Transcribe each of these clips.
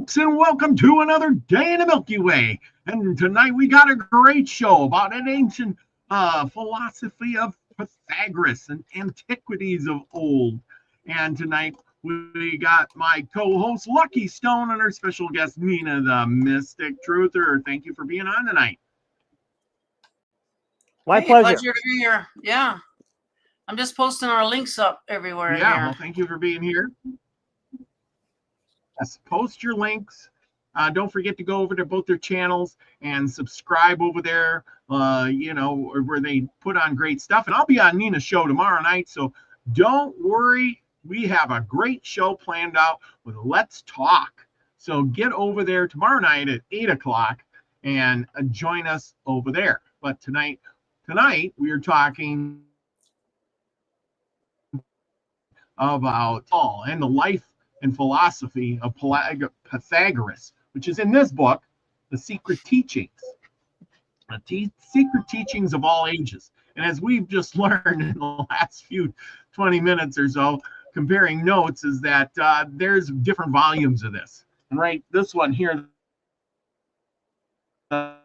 folks, and welcome to another day in the Milky Way. And tonight we got a great show about an ancient philosophy of Pythagoras and antiquities of old. And tonight we got my co-host Lucky Stone and our special guest Nina, the Mystic Truther. Thank you for being on tonight. My pleasure. Pleasure to be here. Yeah. I'm just posting our links up everywhere. Yeah, here. well, thank you for being here. Yes, post your links. Don't forget to go over to both their channels and subscribe over there, where they put on great stuff. And I'll be on Nina's show tomorrow night, so don't worry. We have a great show planned out with Let's Talk. So get over there tomorrow night at 8 o'clock and join us over there. But tonight we are talking about Paul and the life and philosophy of Pythagoras, which is in this book, The Secret Teachings. Secret Teachings of All Ages. And as we've just learned in the last 20 minutes or so, comparing notes, is that there's different volumes of this. And right, this one here that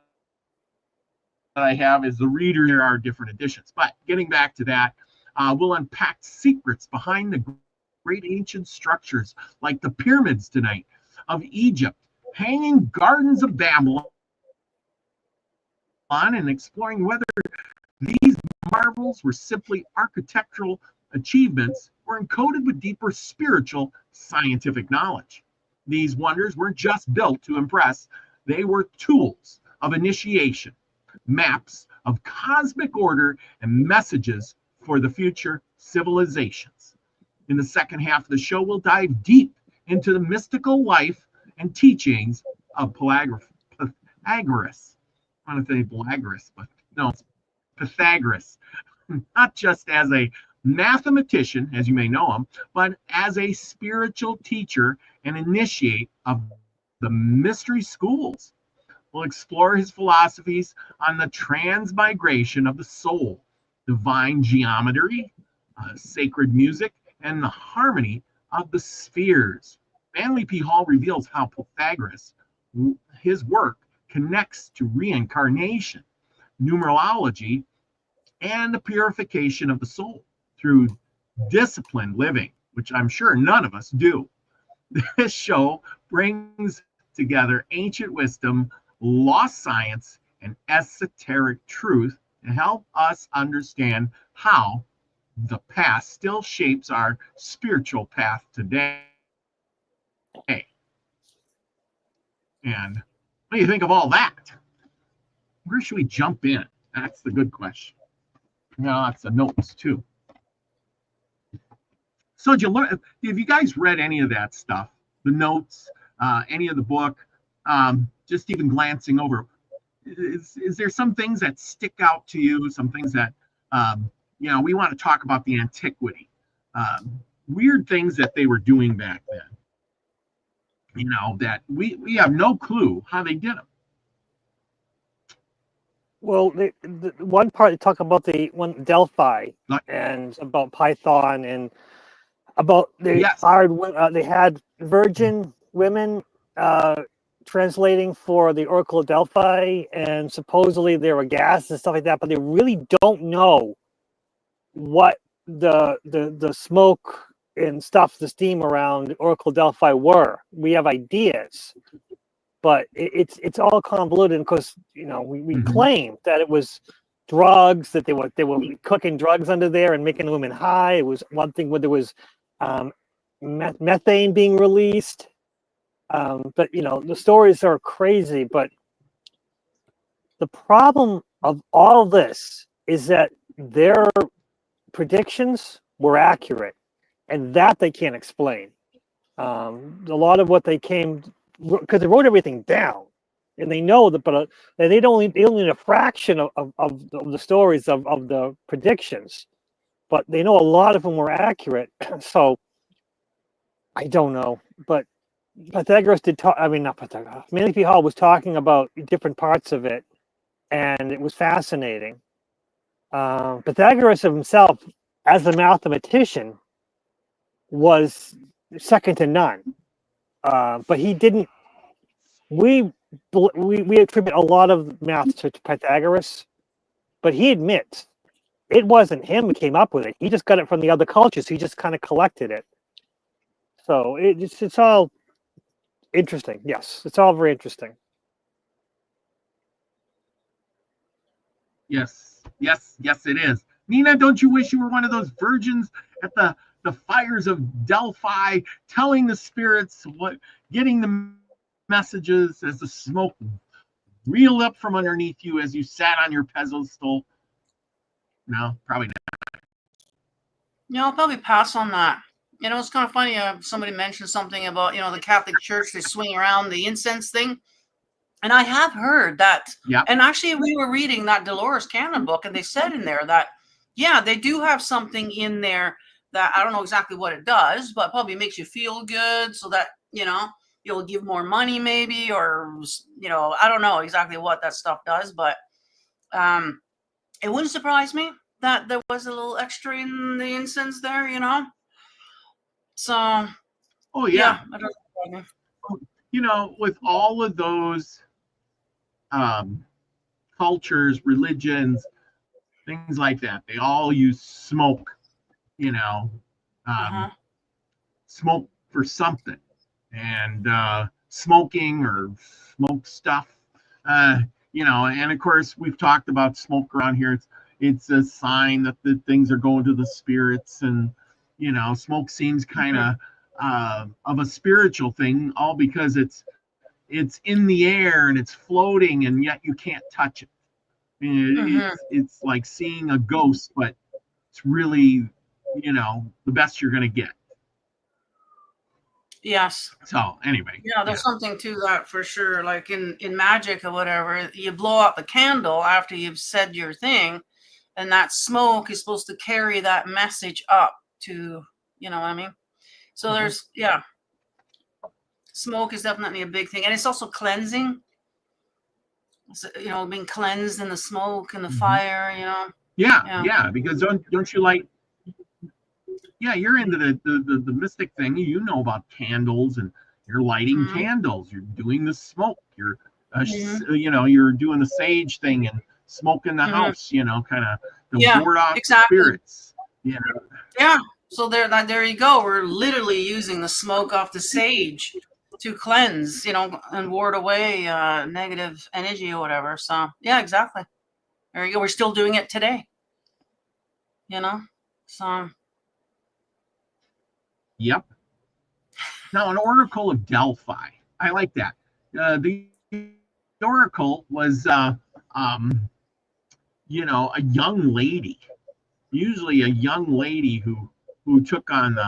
I have is the reader. There are different editions. But getting back to that, we'll unpack secrets behind the great ancient structures like the pyramids tonight of Egypt, hanging gardens of Babylon, and exploring whether these marvels were simply architectural achievements or encoded with deeper spiritual scientific knowledge. These wonders weren't just built to impress, they were tools of initiation, maps of cosmic order, and messages for the future civilizations. In the second half of the show, we'll dive deep into the mystical life and teachings of Pythagoras. I want to say Pythagoras, but no, it's Pythagoras. Not just as a mathematician, as you may know him, but as a spiritual teacher and initiate of the mystery schools. We'll explore his philosophies on the transmigration of the soul, divine geometry, sacred music, and the harmony of the spheres. Manly P. Hall reveals how Pythagoras, his work, connects to reincarnation, numerology, and the purification of the soul through disciplined living, which I'm sure none of us do. This show brings together ancient wisdom, lost science, and esoteric truth to help us understand how the past still shapes our spiritual path today. And what do you think of all that? Where should we jump in? That's the good question. No, that's the notes too. So did you learn? Have you guys read any of that stuff? The notes, any of the book? Just even glancing over. Is there some things that stick out to you? Some things that we want to talk about the Antiquity, weird things that they were doing back then. That we have no clue how they did them. Well, the one part they talk about the one Delphi and about Python and about they they had virgin women translating for the Oracle of Delphi, and supposedly there were gas and stuff like that, but they really don't know what the smoke and stuff, the steam around Oracle Delphi were. We have ideas, but it's all convoluted because we claim that it was drugs, that they were cooking drugs under there and making women high. It was one thing where there was methane being released, but the stories are crazy. But the problem of all this is that their predictions were accurate, and that they can't explain. A lot of what they came, because they wrote everything down, and they know that, but they only need a fraction of the stories of the predictions, but they know a lot of them were accurate. So I don't know, but Pythagoras did talk. I mean, not Pythagoras. Manly P. Hall was talking about different parts of it, and it was fascinating. Pythagoras himself, as a mathematician, was second to none. But he didn't we attribute a lot of math to Pythagoras, but he admits it wasn't him who came up with it. He just got it from the other cultures. He just kind of collected it. So it's all interesting. Yes, it's all very interesting. Yes, yes, yes, it is. Nina, don't you wish you were one of those virgins at the fires of Delphi, telling the spirits what, getting the messages as the smoke reeled up from underneath you as you sat on your pedestal? No, probably not. I'll probably pass on that. It's kind of funny. Somebody mentioned something about, the Catholic Church, they swing around the incense thing. And I have heard that. Yeah. And actually, we were reading that Dolores Cannon book, and they said in there that, yeah, they do have something in there that I don't know exactly what it does, but probably makes you feel good so that, you'll give more money maybe, or, I don't know exactly what that stuff does, but it wouldn't surprise me that there was a little extra in the incense there, So, oh, yeah. I don't know. With all of those cultures, religions, things like that, they all use smoke, smoke for something. And smoking or smoke stuff, and of course, we've talked about smoke around here. It's a sign that the things are going to the spirits, and smoke seems kind of a spiritual thing, all because it's in the air and it's floating, and yet you can't touch it. It's like seeing a ghost, but it's really the best you're going to get. Yes. So anyway. Yeah, there's something to that for sure. Like in magic or whatever, you blow out the candle after you've said your thing, and that smoke is supposed to carry that message up to, you know what I mean? So there's, smoke is definitely a big thing. And it's also cleansing. So, being cleansed in the smoke and the fire, Yeah, because don't you like, you're into the mystic thing. About candles, and you're lighting candles. You're doing the smoke. You're you're doing the sage thing and smoking the house. Kind of to ward off spirits. Yeah. So there you go. We're literally using the smoke off the sage to cleanse, and ward away negative energy or whatever. So yeah, exactly. There you go. We're still doing it today. So. Yep. Now, an oracle of Delphi. I like that. The oracle was, a young lady, usually a young lady who took on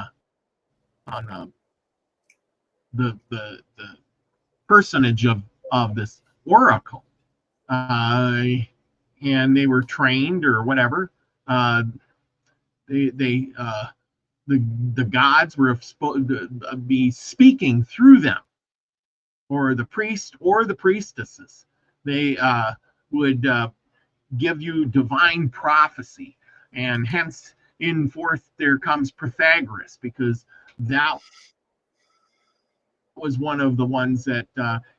the personage of this oracle, and they were trained or whatever. The gods were supposed to be speaking through them, or the priest or the priestesses. They would give you divine prophecy, and hence in forth there comes Pythagoras, because that was one of the ones that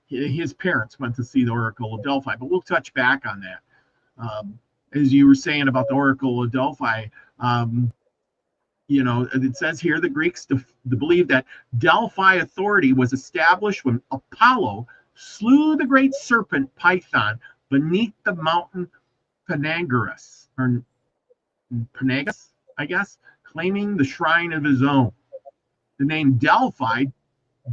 his parents went to see the Oracle of Delphi. But we'll touch back on that. As you were saying about the Oracle of Delphi, it says here the Greeks believed that Delphi authority was established when Apollo slew the great serpent Python beneath the mountain Pythagoras, or Pythagoras, I guess, claiming the shrine of his own. The name Delphi,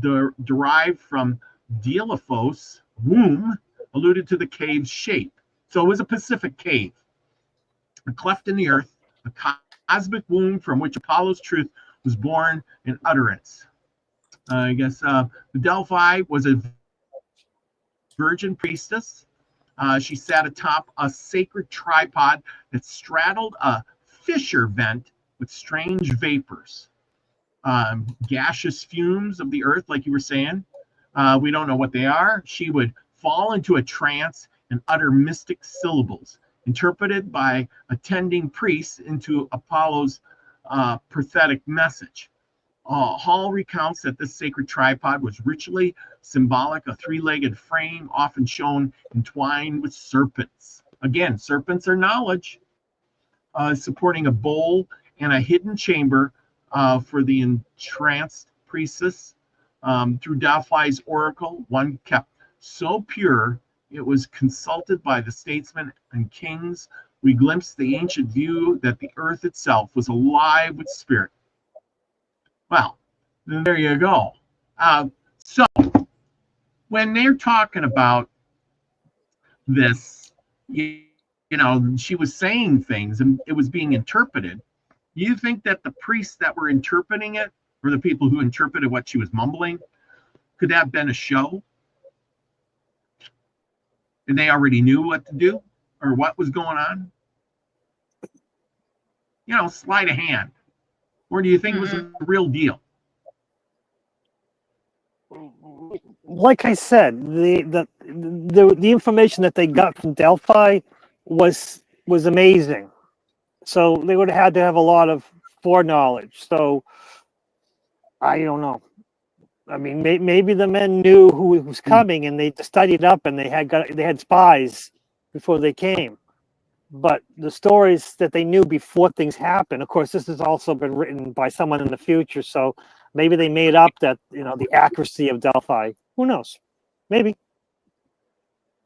derived from Deilephos, womb, alluded to the cave's shape. So it was a Pacific cave, a cleft in the earth, a cosmic womb from which Apollo's truth was born in utterance. I guess the Delphi was a virgin priestess. She sat atop a sacred tripod that straddled a fissure vent with strange vapors, gaseous fumes of the earth, like you were saying. We don't know what they are. She would fall into a trance and utter mystic syllables, interpreted by attending priests into Apollo's prophetic message. Hall recounts that this sacred tripod was ritually symbolic, a three-legged frame often shown entwined with serpents. Again, serpents are knowledge, supporting a bowl and a hidden chamber for the entranced priestess. Through Delphi's oracle, one kept so pure it was consulted by the statesmen and kings. We glimpsed the ancient view that the earth itself was alive with spirit. Well, there you go. So when they're talking about this, she was saying things and it was being interpreted. You think that the priests that were interpreting it, or the people who interpreted what she was mumbling, could that have been a show? And they already knew what to do or what was going on? Sleight of hand. Or do you think it was a real deal? Like I said, the information that they got from Delphi was amazing. So they would have had to have a lot of foreknowledge. So I don't know. I mean, maybe the men knew who was coming, and they studied up, and they had spies before they came. But the stories that they knew before things happened, of course, this has also been written by someone in the future. So maybe they made up that, the accuracy of Delphi. Who knows? Maybe.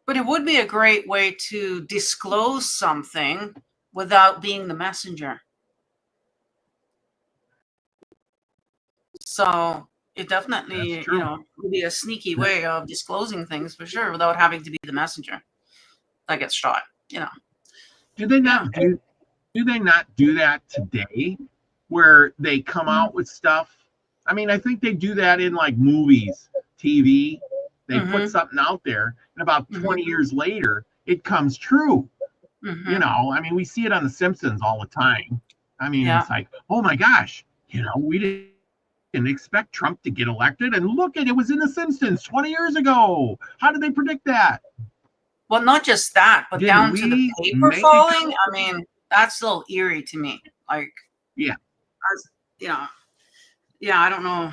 But it would be a great way to disclose something without being the messenger. So it definitely, would be a sneaky way of disclosing things for sure without having to be the messenger that gets shot, Do they not do that today, where they come out with stuff? I mean, I think they do that in like movies, TV. They put something out there, and about 20 years later, it comes true. I mean, we see it on The Simpsons all the time. I mean, it's like, oh my gosh, we didn't expect Trump to get elected, and look at it was in The Simpsons 20 years ago. How did they predict that? Well, not just that, but down to the paper falling. I mean, that's a little eerie to me. Like, I don't know.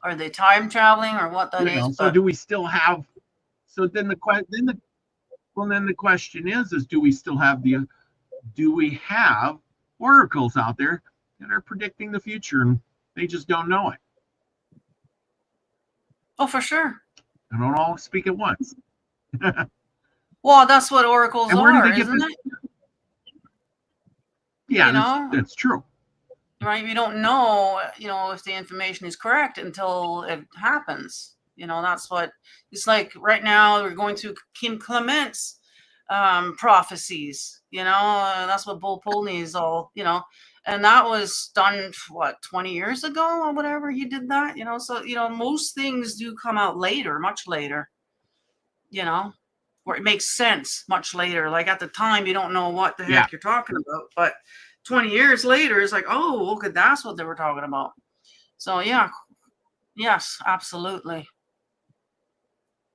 Are they time traveling or what that is? So do we still have? So then the question is do we still have do we have oracles out there that are predicting the future and they just don't know it? Oh, for sure. They don't all speak at once. Well, that's what oracles are, isn't it? Yeah, that's true. Right? You don't know, if the information is correct until it happens. That's what it's like right now. We're going through Kim Clement's prophecies, that's what Bull Pulney is all, and that was done, 20 years ago or whatever he did that, so, most things do come out later, much later, where it makes sense much later. Like at the time, you don't know what the heck you're talking about, but 20 years later, it's like, oh, okay, that's what they were talking about. So, yes, absolutely.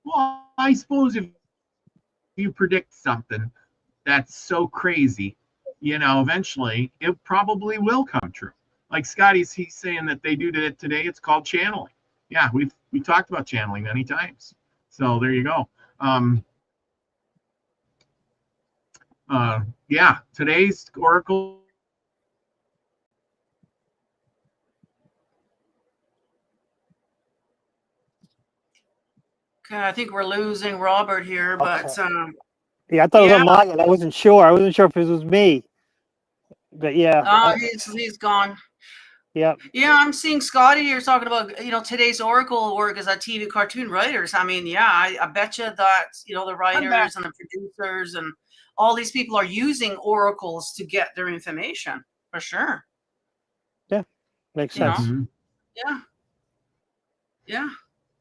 Well, I suppose if you predict something that's so crazy, eventually it probably will come true. Like he's saying that they do that today. It's called channeling. Yeah, we talked about channeling many times. So there you go. Today's oracle. Okay, I think we're losing Robert here, but I thought it was Mayan. I wasn't sure. I wasn't sure if it was me. But yeah. Oh, he's gone. Yeah. Yeah, I'm seeing Scotty here talking about, today's oracle work as a TV cartoon writers. I mean, I bet you that, the writers and the producers and all these people are using oracles to get their information for sure. Yeah, makes sense. Yeah.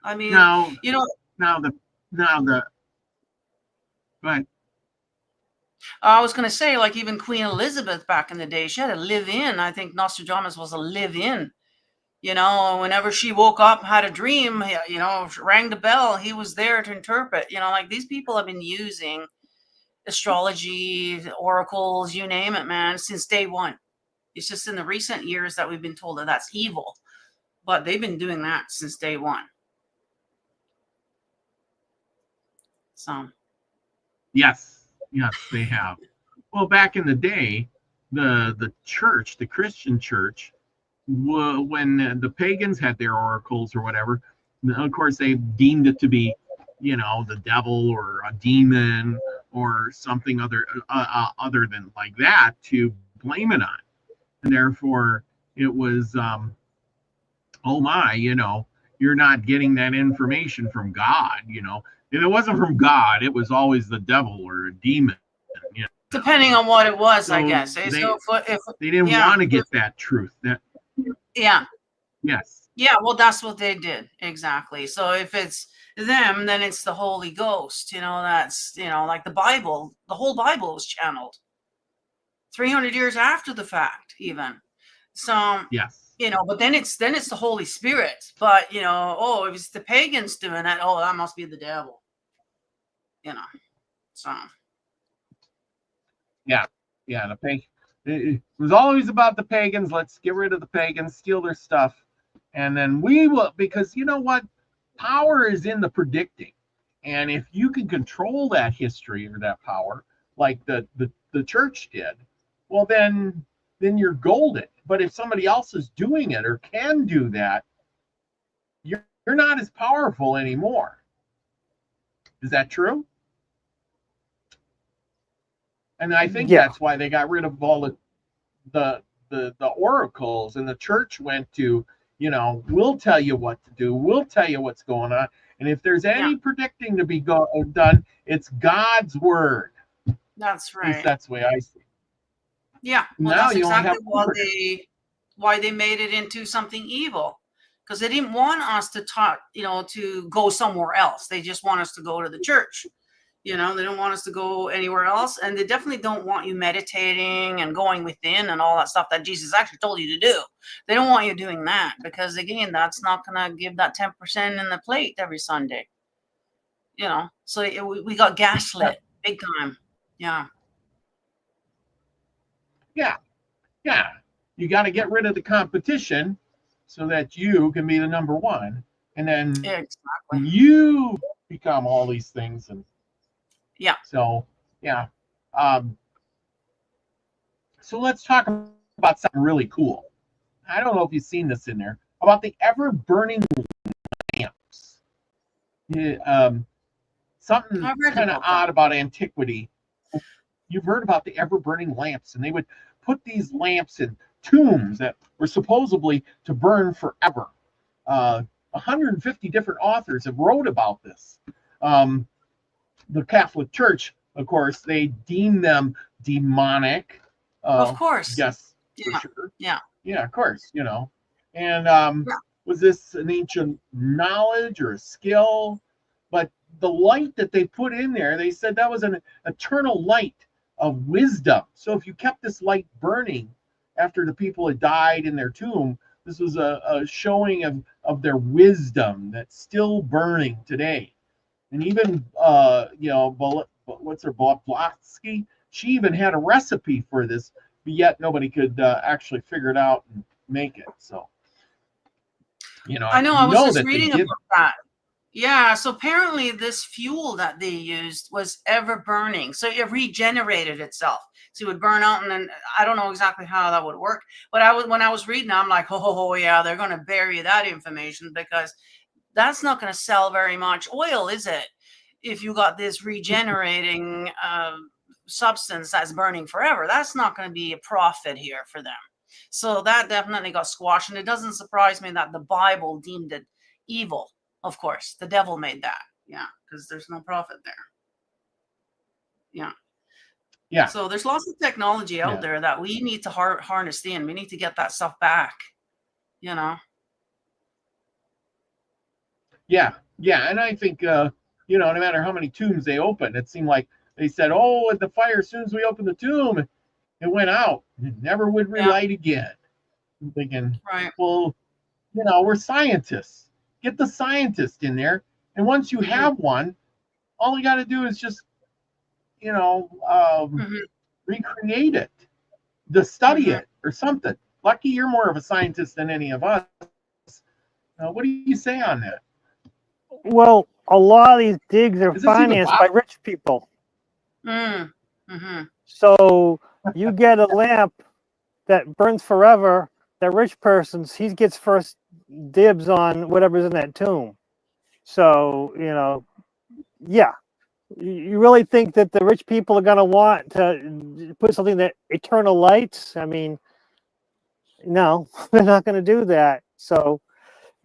I mean, Go ahead. I was going to say, like even Queen Elizabeth back in the day, she had a live-in. I think Nostradamus was a live-in. Whenever she woke up, had a dream, rang the bell, he was there to interpret. Like these people have been using astrology, oracles, you name it, man, since day one. It's just in the recent years that we've been told that that's evil. But they've been doing that since day one. So Yes, they have. Well, back in the day, the church, the Christian church, when the pagans had their oracles or whatever, of course they deemed it to be, the devil or a demon or something other than like that to blame it on, and therefore it was, oh my, you're not getting that information from God, If it wasn't from God, it was always the devil or a demon, depending on what it was, so I guess. So if they didn't yeah, want to get that truth. yeah. Yes. Yeah, well, that's what they did. Exactly. So if it's them, then it's the Holy Ghost. That's, like the Bible, the whole Bible was channeled 300 years after the fact, even. So, Yes. but then it's the Holy Spirit. But, oh, if it's the pagans doing that, oh, that must be the devil. So. Yeah. Yeah. It was always about the pagans. Let's get rid of the pagans, steal their stuff. And then we will, because you know what? Power is in the predicting. And if you can control that history or that power, like the church did, well, then you're golden. But if somebody else is doing it or can do that, you're not as powerful anymore. Is that true? And I think that's why they got rid of all the oracles, and the church went to, we'll tell you what to do. We'll tell you what's going on. And if there's any predicting to be done, it's God's word. That's right. At least that's the way I see it. Yeah. Well, that's exactly why they made it into something evil. Because they didn't want us to talk, to go somewhere else. They just want us to go to the church. They don't want us to go anywhere else. And they definitely don't want you meditating and going within and all that stuff that Jesus actually told you to do. They don't want you doing that because, again, that's not going to give that 10% in the plate every Sunday. So we got gaslit big time. Yeah. Yeah. Yeah. You got to get rid of the competition so that you can be the number one. And then you become all these things. And yeah. So, yeah. So let's talk about something really cool. I don't know if you've seen this in there, about the ever-burning lamps. Something kind of odd about Antiquity. You've heard about the ever-burning lamps, and they would put these lamps in tombs that were supposedly to burn forever. 150 different authors have wrote about this. The Catholic Church, of course, they deem them demonic. Of course. Yes, for sure. Yeah. Yeah, of course, And was this an ancient knowledge or a skill? But the light that they put in there, they said that was an eternal light of wisdom. So if you kept this light burning after the people had died in their tomb, this was a showing of their wisdom that's still burning today. And even, what's her, Blavatsky? She even had a recipe for this, but yet nobody could actually figure it out and make it. So, I know. I was just reading about that. Yeah. So apparently, this fuel that they used was ever burning. So it regenerated itself. So it would burn out, and then I don't know exactly how that would work. But when I was reading, I'm like, oh yeah, they're going to bury that information because that's not going to sell very much oil, is it? If you got this regenerating substance that's burning forever, that's not going to be a profit here for them. So that definitely got squashed. And it doesn't surprise me that the Bible deemed it evil. Of course, the devil made that. Yeah, because there's no profit there. Yeah. Yeah. So there's lots of technology out there that we need to harness in. We need to get that stuff back. Yeah. Yeah. And I think, no matter how many tombs they opened, it seemed like they said, oh, at the fire, as soon as we opened the tomb, it went out. It never would relight again. I'm thinking, well, we're scientists. Get the scientist in there. And once you have one, all you got to do is just, recreate it, to study it or something. Lucky you're more of a scientist than any of us. What do you say on that? Well, a lot of these digs are Is this even financed by rich people. Mm. Mm-hmm. So you get a lamp that burns forever. That rich person's, he gets first dibs on whatever's in that tomb. So, yeah. You really think that the rich people are going to want to put something that eternal lights? I mean, no, they're not going to do that. So,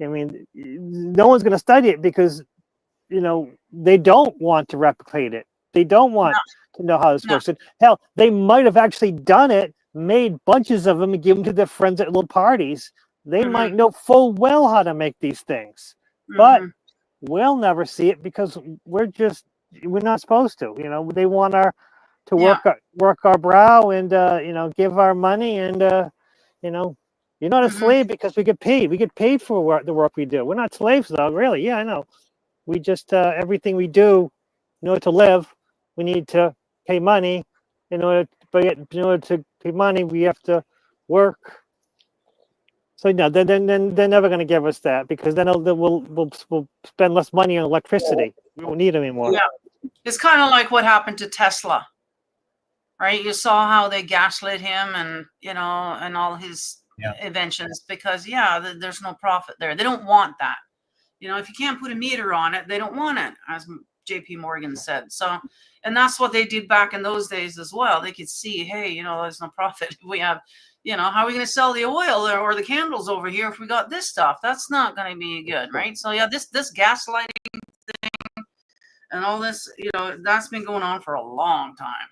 I mean, no one's going to study it because, they don't want to replicate it. They don't want to know how this works. And hell, they might have actually done it, made bunches of them and give them to their friends at little parties. They might know full well how to make these things, but we'll never see it because we're not supposed to. They want to work our brow and give our money and you're not a slave because we get paid. We get paid for the work we do. We're not slaves though, really. Yeah, I know. We just everything we do in order to live, we need to pay money. In order to pay money, we have to work. So no, then they're never going to give us that because then we'll spend less money on electricity. We won't need them anymore. Yeah, it's kind of like what happened to Tesla, right? You saw how they gaslit him and and all his inventions because there's no profit there. They don't want that. If you can't put a meter on it, they don't want it, as J.P. Morgan said. So, and that's what they did back in those days as well. They could see, hey, there's no profit. We have, how are we going to sell the oil or the candles over here if we got this stuff? That's not going to be good, right? So yeah, this gaslighting thing and all this, that's been going on for a long time,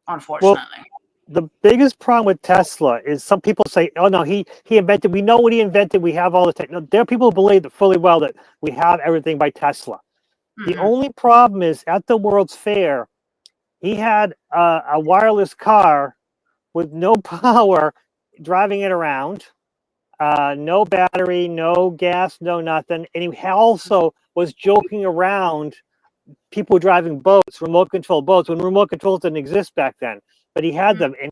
unfortunately. Well, the biggest problem with Tesla is some people say, oh no, he invented, we know what he invented, we have all the technology. There are people who believe that fully well that we have everything by Tesla. The only problem is at the World's Fair, he had a wireless car with no power driving it around, no battery, no gas, no nothing. And he also was joking around people driving boats, remote control boats, when remote controls didn't exist back then. But he had them, and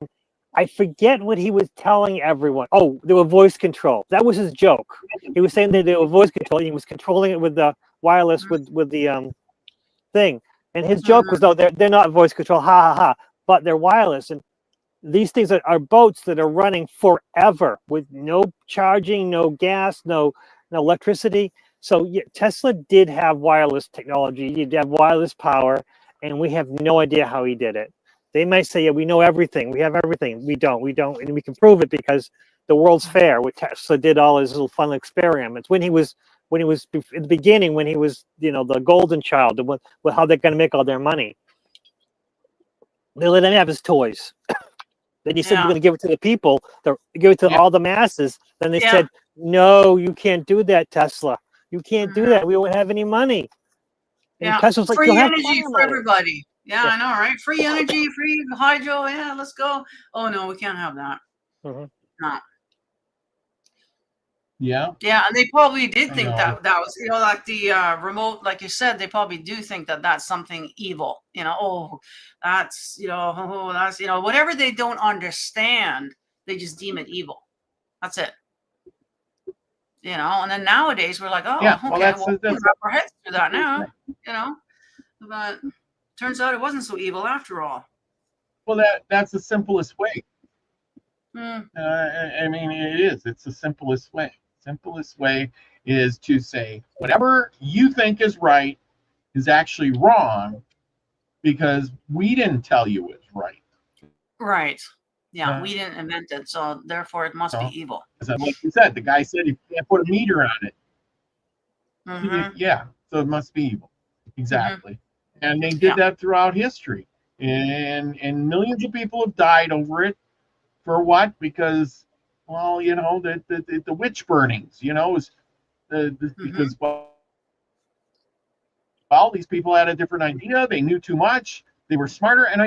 I forget what he was telling everyone. Oh, they were voice control. That was his joke. He was saying that they were voice control. He was controlling it with the wireless, with the thing. And his joke was, though, they're not voice control, ha ha ha, but they're wireless. And these things are boats that are running forever with no charging, no gas, no electricity. So yeah, Tesla did have wireless technology. He'd have wireless power, and we have no idea how he did it. They might say, yeah, we know everything. We have everything. We don't. And we can prove it because the World's Fair, where Tesla did all his little fun experiments. When he was in the beginning, when he was, the golden child, how they're going to make all their money. They let him have his toys. Then he said, we're going to give it to the people, give it to all the masses. Then they said, no, you can't do that, Tesla. You can't do that. We won't have any money. And Tesla's like, free energy for everybody. Yeah, I know, right? Free energy, free hydro. Yeah, let's go. Oh no, we can't have that. No. Yeah. Yeah, and they probably did think that was, like the remote, like you said, they probably do think that that's something evil. That's, that's, whatever they don't understand, they just deem it evil. That's it. And then nowadays we're like, oh, okay, we wrap our heads through that now, but turns out it wasn't so evil after all. Well, that's the simplest way. I mean, it is. It's the simplest way. Simplest way is to say whatever you think is right is actually wrong because we didn't tell you it's right. Right. Yeah, we didn't invent it, so therefore it must be evil. Like you said, the guy said you can't put a meter on it. Yeah, so it must be evil. Exactly. And they did that throughout history. And millions of people have died over it. For what? Because, well, the witch burnings, because, well, these people had a different idea. They knew too much. They were smarter. And I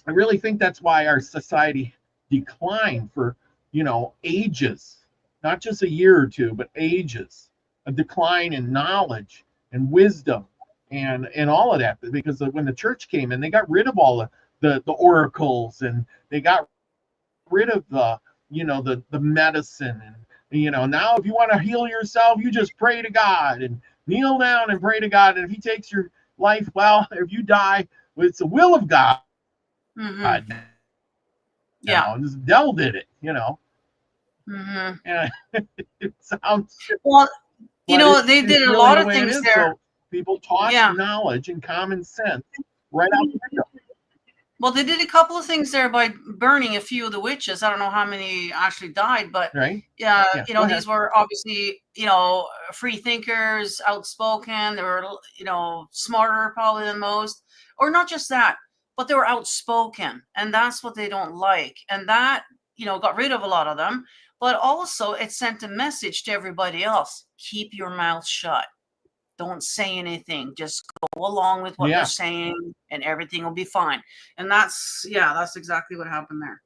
really think that's why our society declined for, ages, not just a year or two, but ages, a decline in knowledge and wisdom and all of that. Because when the church came in, they got rid of all the oracles, and they got rid of the medicine Now if you want to heal yourself, you just pray to God and kneel down and pray to God. And if he takes your life, well, if you die, it's the will of God. Mm-hmm. Yeah. And the devil did it, Mm-hmm. And it sounds well, they did it's a really lot the of way it things is. there. So people toss Yeah. knowledge and common sense right out the window. Well, they did a couple of things there by burning a few of the witches. I don't know how many actually died, but right. these were obviously, free thinkers, outspoken. They were, smarter probably than most, or not just that, but they were outspoken, and that's what they don't like. And that, got rid of a lot of them, but also it sent a message to everybody else: keep your mouth shut. Don't say anything. Just go along with what they're saying, and everything will be fine. And that's exactly what happened there.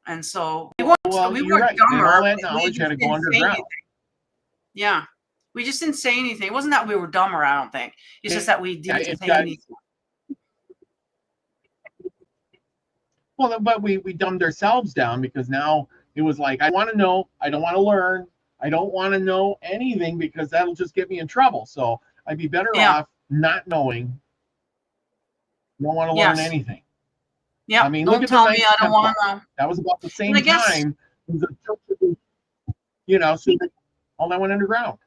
And so we weren't right. dumber. And all that knowledge had to go underground. Yeah, we just didn't say anything. It wasn't that we were dumber. I don't think it's just that we didn't say anything. Well, but we dumbed ourselves down, because now it was like, I want to know. I don't want to learn. I don't want to know anything, because that'll just get me in trouble. So I'd be better off not knowing. Don't want to learn anything. Yeah. I mean, don't look at tell the me. I don't want to know. That was about the same time. So all that went underground.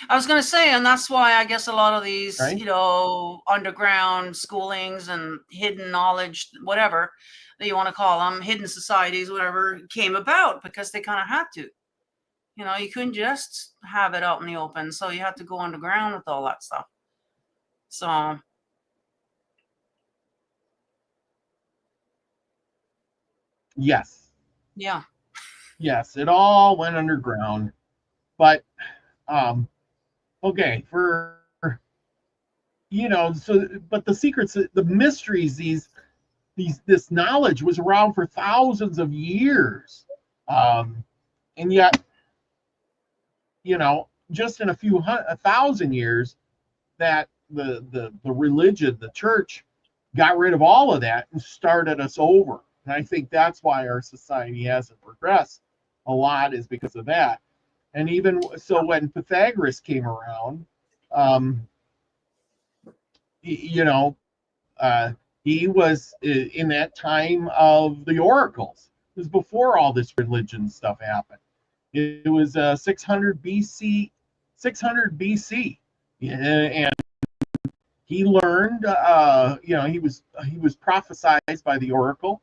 I was going to say, and that's why I guess a lot of these, underground schoolings and hidden knowledge, whatever that you want to call them, hidden societies, whatever, came about, because they kind of had to. You couldn't just have it out in the open, so you had to go underground with all that stuff. So, yes. Yeah. Yes, it all went underground. But okay, but the secrets, the mysteries, this knowledge was around for thousands of years. And yet, just in a thousand years, that the religion, the church, got rid of all of that and started us over. And I think that's why our society hasn't progressed a lot, is because of that. And even so, when Pythagoras came around, he was in that time of the oracles. It was before all this religion stuff happened. It was 600 BC. 600 BC, and he learned. He was prophesied by the oracle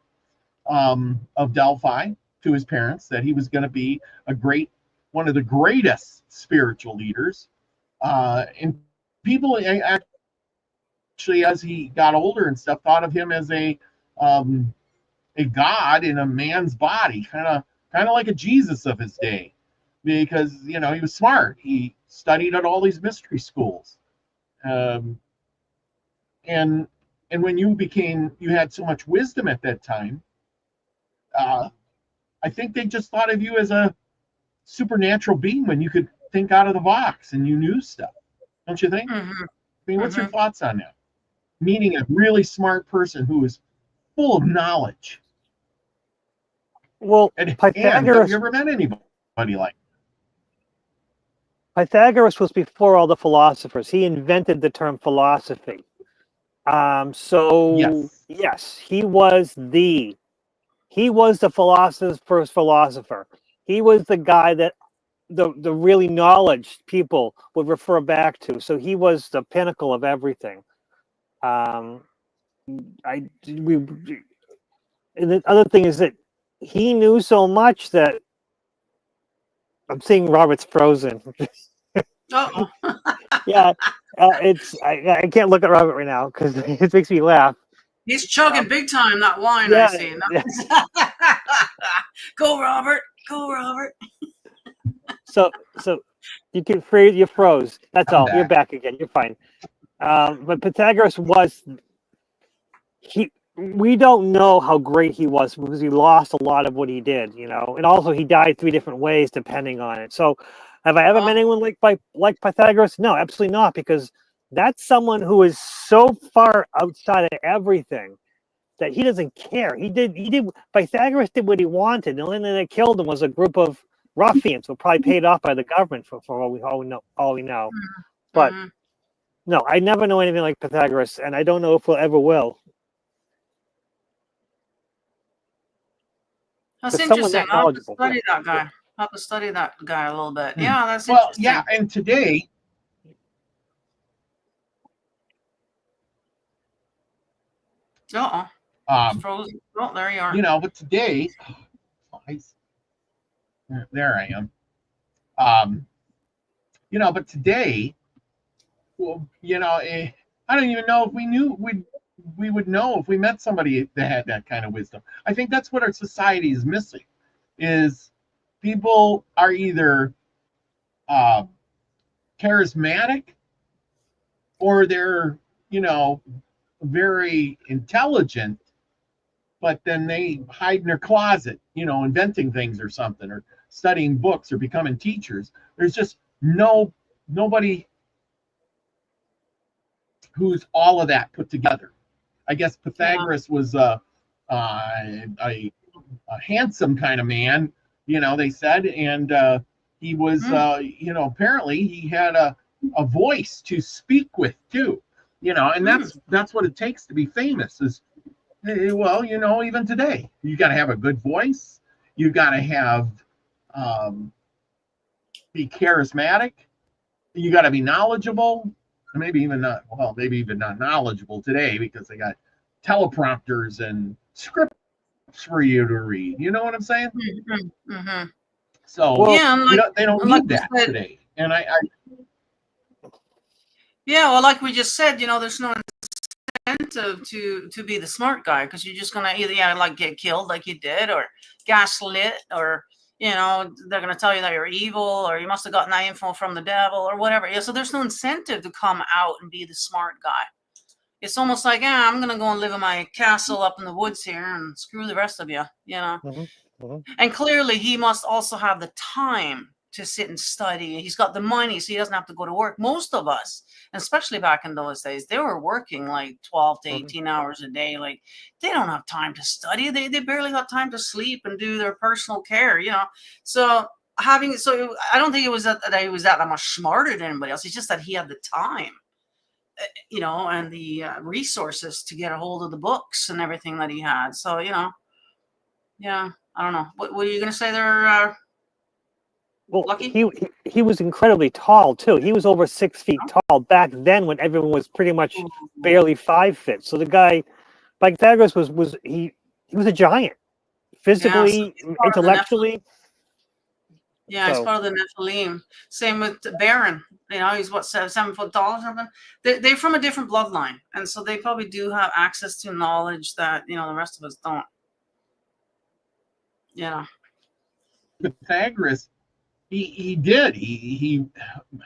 of Delphi to his parents that he was going to be one of the greatest spiritual leaders. And people actually, as he got older and stuff, thought of him as a god in a man's body, kind of like a Jesus of his day, because he was smart. He studied at all these mystery schools, and when you had so much wisdom at that time, I think they just thought of you as a supernatural being when you could think out of the box and you knew stuff. Don't you think? Mm-hmm. I mean, what's your thoughts on that? Meaning a really smart person who is full of knowledge. Well, Pythagoras. Have you ever met anybody like Pythagoras was before all the philosophers. He invented the term philosophy. Yes, he was the philosopher's first philosopher. He was the guy that the really knowledge people would refer back to. So he was the pinnacle of everything. And the other thing is that he knew so much that I'm seeing Robert's frozen. Uh-oh. Yeah, I can't look at Robert right now because it makes me laugh. He's chugging big time that wine. Yeah, I see. Go, Robert. Go, Robert. So you can freeze. You froze. That's all. back. You're back again. You're fine. But Pythagoras we don't know how great he was because he lost a lot of what he did, and also he died 3 different ways depending on it. So have I ever met anyone like Pythagoras? No, absolutely not, because that's someone who is so far outside of everything that he doesn't care. Pythagoras did what he wanted. And the only thing that killed him was a group of ruffians who were probably paid off by the government for all we know. But no, I never know anything like Pythagoras, and I don't know if we'll ever will. That's But someone interesting. that I'll have to knowledgeable, study yeah. that guy. I'll have to study that guy a little bit. Yeah, that's Well, interesting. yeah, and today, Frozen. Oh, there you are. you know, but today, there I am. You know, but today, well, you know, I don't even know if we would know if we met somebody that had that kind of wisdom. I think that's what our society is missing, is people are either charismatic or they're, you know, very intelligent, but then they hide in their closet, you know, inventing things or something, or studying books or becoming teachers. There's just nobody who's all of that put together. I guess Pythagoras was a handsome kind of man, you know, they said, and he was, you know, apparently he had a voice to speak with too, you know, and that's what it takes to be famous. Is, well, you know, even today, you got to have a good voice, you got to have be charismatic, you got to be knowledgeable. Maybe even not knowledgeable today, because they got teleprompters and scripts for you to read. You know what I'm saying? So they don't need that today. And yeah, well, like we just said, you know, there's no incentive to be the smart guy, because you're just gonna either like get killed like you did, or gaslit, or you know, they're going to tell you that you're evil, or you must have gotten that info from the devil, or whatever. Yeah, so there's no incentive to come out and be the smart guy. It's almost like, I'm going to go and live in my castle up in the woods here and screw the rest of you, you know. And clearly he must also have the time to sit and study. He's got the money, so he doesn't have to go to work. Most of us, especially back in those days, they were working like 12 to 18 hours a day. Like, they don't have time to study. They barely got time to sleep and do their personal care, you know. So I don't think it was that he was that much smarter than anybody else. It's just that he had the time, you know, and the resources to get a hold of the books and everything that he had. So, you know, yeah, I don't know. What are you going to say there? Well, Lucky? he was incredibly tall too. He was over 6 feet tall back then, when everyone was pretty much barely 5 feet. So the guy, Pythagoras, was he was a giant, physically, intellectually. Yeah, he's part of the Nephilim. Same with Baron. You know, he's what, 7 foot tall or something. They're from a different bloodline, and so they probably do have access to knowledge that, you know, the rest of us don't. Yeah. Pythagoras, he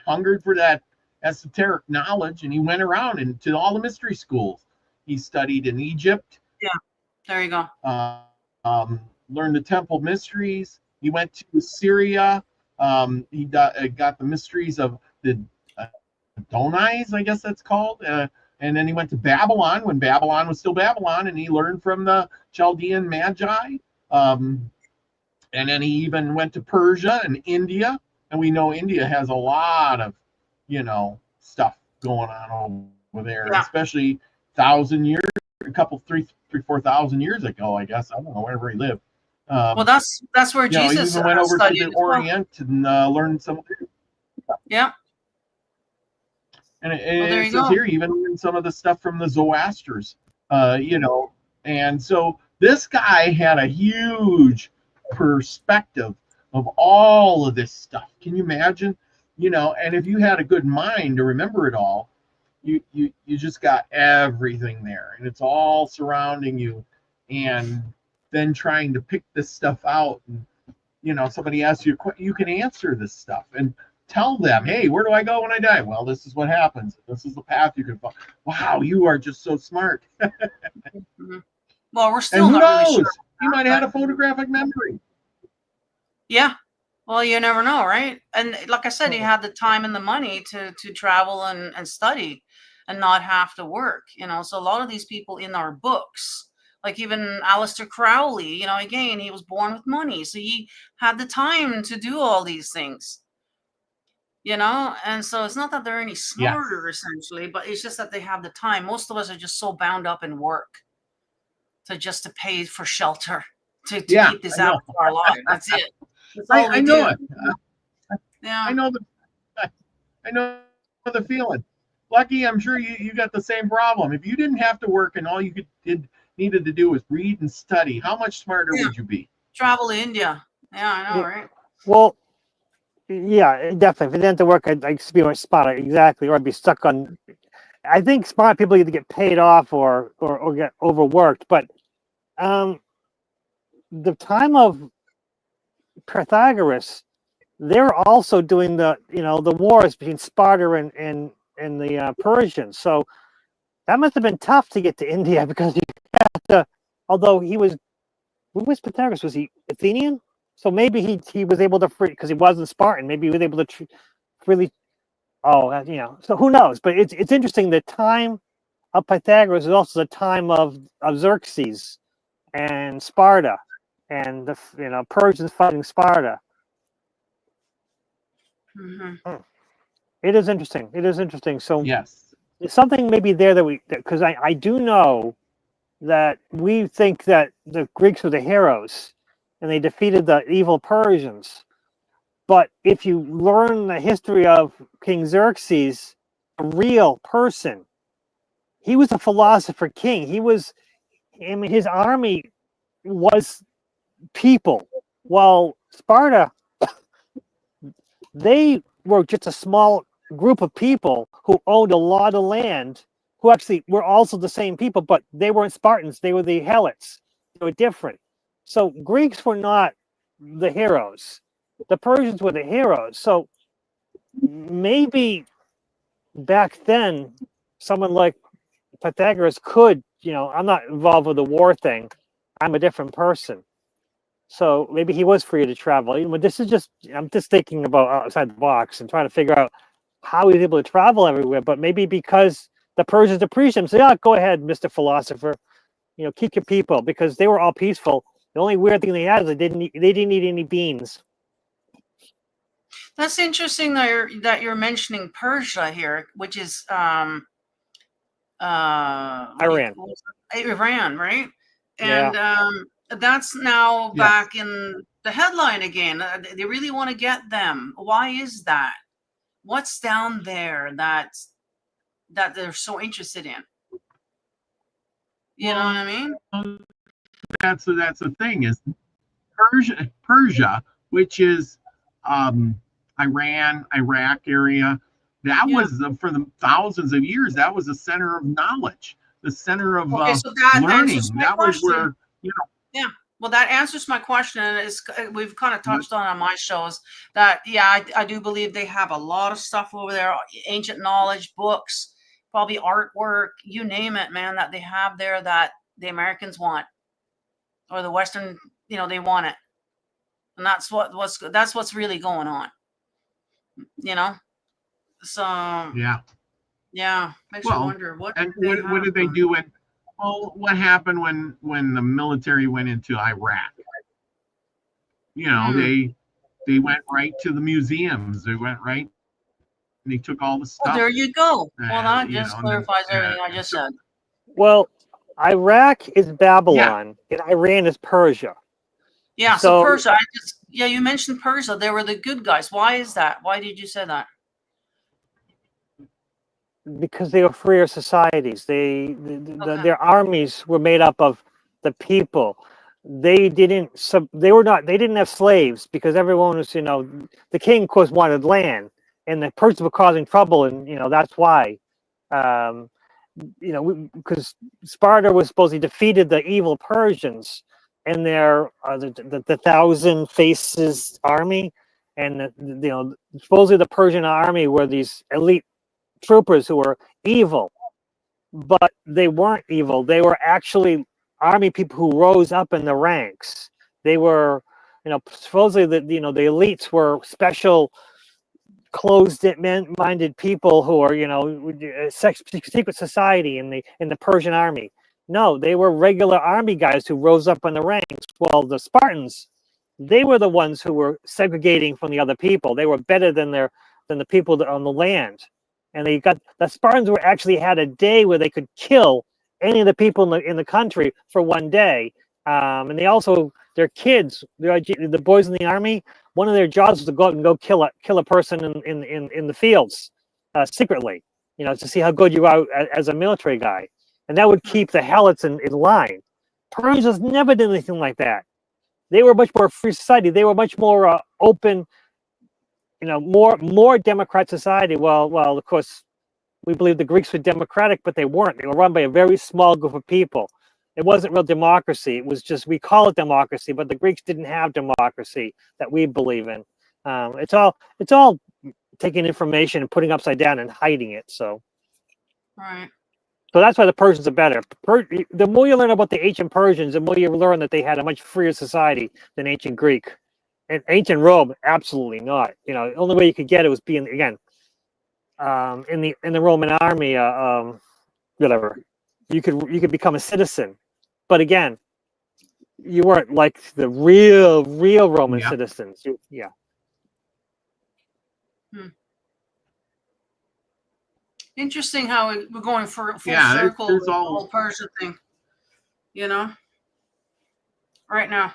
hungered for that esoteric knowledge, and he went around into all the mystery schools. He studied in Egypt. Yeah, there you go. Learned the temple mysteries. He went to Syria. He got the mysteries of the Adonais, I guess that's called. And then he went to Babylon when Babylon was still Babylon, and he learned from the Chaldean Magi. And then he even went to Persia and India. And we know India has a lot of, you know, stuff going on over there, especially 1,000 years, 4,000 years ago, I guess. I don't know, wherever he lived. Well, that's where Jesus he even went over to the Orient and learned some. Yeah. And it says here, even some of the stuff from the Zoroasters, you know. And so this guy had a huge perspective of all of this stuff. Can you imagine? You know, and if you had a good mind to remember it all, you just got everything there, and it's all surrounding you. And then trying to pick this stuff out, and you know, somebody asks you, you can answer this stuff and tell them, hey, where do I go when I die? Well, this is what happens. This is the path you can follow. Wow, you are just so smart. Well, we're still not really sure. He might have had a photographic memory. Yeah. Well, you never know, right? And like I said, he had the time and the money to travel and study and not have to work, you know. So a lot of these people in our books, Like even Aleister Crowley, you know, again, he was born with money, so he had the time to do all these things. You know, and so it's not that they're any smarter, essentially, but it's just that they have the time. Most of us are just so bound up in work just to pay for shelter, to keep this out of our life. That's it. That's all I know do. it. Yeah. I know the feeling. Lucky, I'm sure you got the same problem. If you didn't have to work and all you needed to do was read and study, how much smarter would you be? Travel to India. Yeah, I know, right? Well, yeah, definitely. If it didn't have to work, I'd be more smart. Exactly. Or I'd be stuck on. I think smart people either get paid off or get overworked. But the time of Pythagoras, they were also doing the wars between Sparta and the Persians. So that must have been tough to get to India because you had to. Although who was Pythagoras? Was he Athenian? So maybe he was able to free because he wasn't Spartan. Maybe he was able to freely. Oh, So who knows? But it's interesting. The time of Pythagoras is also the time of Xerxes and Sparta, and the Persians fighting Sparta. Mm-hmm. It is interesting. It is interesting. So yes, there's something maybe there because I do know that we think that the Greeks were the heroes and they defeated the evil Persians. But if you learn the history of King Xerxes, a real person, he was a philosopher king. His army was people, while Sparta, they were just a small group of people who owned a lot of land, who actually were also the same people, but they weren't Spartans. They were the Helots. They were different. So Greeks were not the heroes. The Persians were the heroes. So maybe back then, someone like Pythagoras could, I'm not involved with the war thing. I'm a different person. So maybe he was free to travel. But I'm just thinking about outside the box and trying to figure out how he's able to travel everywhere. But maybe because the Persians appreciate him, say, "Yeah, go ahead, Mr. Philosopher. Keep your people," because they were all peaceful. The only weird thing they had is they didn't eat any beans. That's interesting that you're mentioning Persia here, which is Iran, right? And yeah. That's now back in the headline again. They really want to get them. Why is that? What's down there that they're so interested in? You know what I mean? That's the thing is Persia, which is Iran, Iraq area. That was for the thousands of years. That was the center of knowledge, the center of so that learning. That was where Yeah. Well, that answers my question, and we've kind of touched on my shows that I do believe they have a lot of stuff over there, ancient knowledge, books, probably artwork, you name it, man, that they have there that the Americans want, or the Western, they want it, and that's what's really going on, So makes you wonder what did they do when. Well, what happened when the military went into Iraq? They went right to the museums. They went right. And they took all the stuff. Well, there you go. Well, that just clarifies everything I just said. Well, Iraq is Babylon, and Iran is Persia. Yeah, so Persia. You mentioned Persia. They were the good guys. Why is that? Why did you say that? Because they were freer societies. Their armies were made up of the people. They didn't have slaves because everyone was, the king, of course, wanted land, and the Persians were causing trouble, and that's why. Because Sparta was supposedly defeated the evil Persians and their the thousand faces army, and supposedly the Persian army were these elite troopers who were evil, but they weren't evil. They were actually army people who rose up in the ranks. They were, supposedly the elites were special closed-minded people who are, secret society in the Persian army. No, they were regular army guys who rose up in the ranks. Well, the Spartans, they were the ones who were segregating from the other people. They were better than the people that on the land. And the Spartans were actually had a day where they could kill any of the people in the country for one day. And they also, their kids, the boys in the army, one of their jobs was to go out and go kill a person in the fields secretly, to see how good you are as a military guy. And that would keep the helots in line. Persians never did anything like that. They were much more free society. They were much more open, more democrat society. Well, of course, we believe the Greeks were democratic, but they weren't. They were run by a very small group of people. It wasn't real democracy. It was just, we call it democracy, but the Greeks didn't have democracy that we believe in. It's all taking information and putting upside down and hiding it. So, Right. So that's why the Persians are better. The more you learn about the ancient Persians, the more you learn that they had a much freer society than ancient Greek. And ancient Rome, absolutely not. The only way you could get it was being, again, in the Roman army, whatever. You could become a citizen, but again, you weren't like the real Roman citizens. Interesting how we're going full circle with the whole Persia thing. Right now.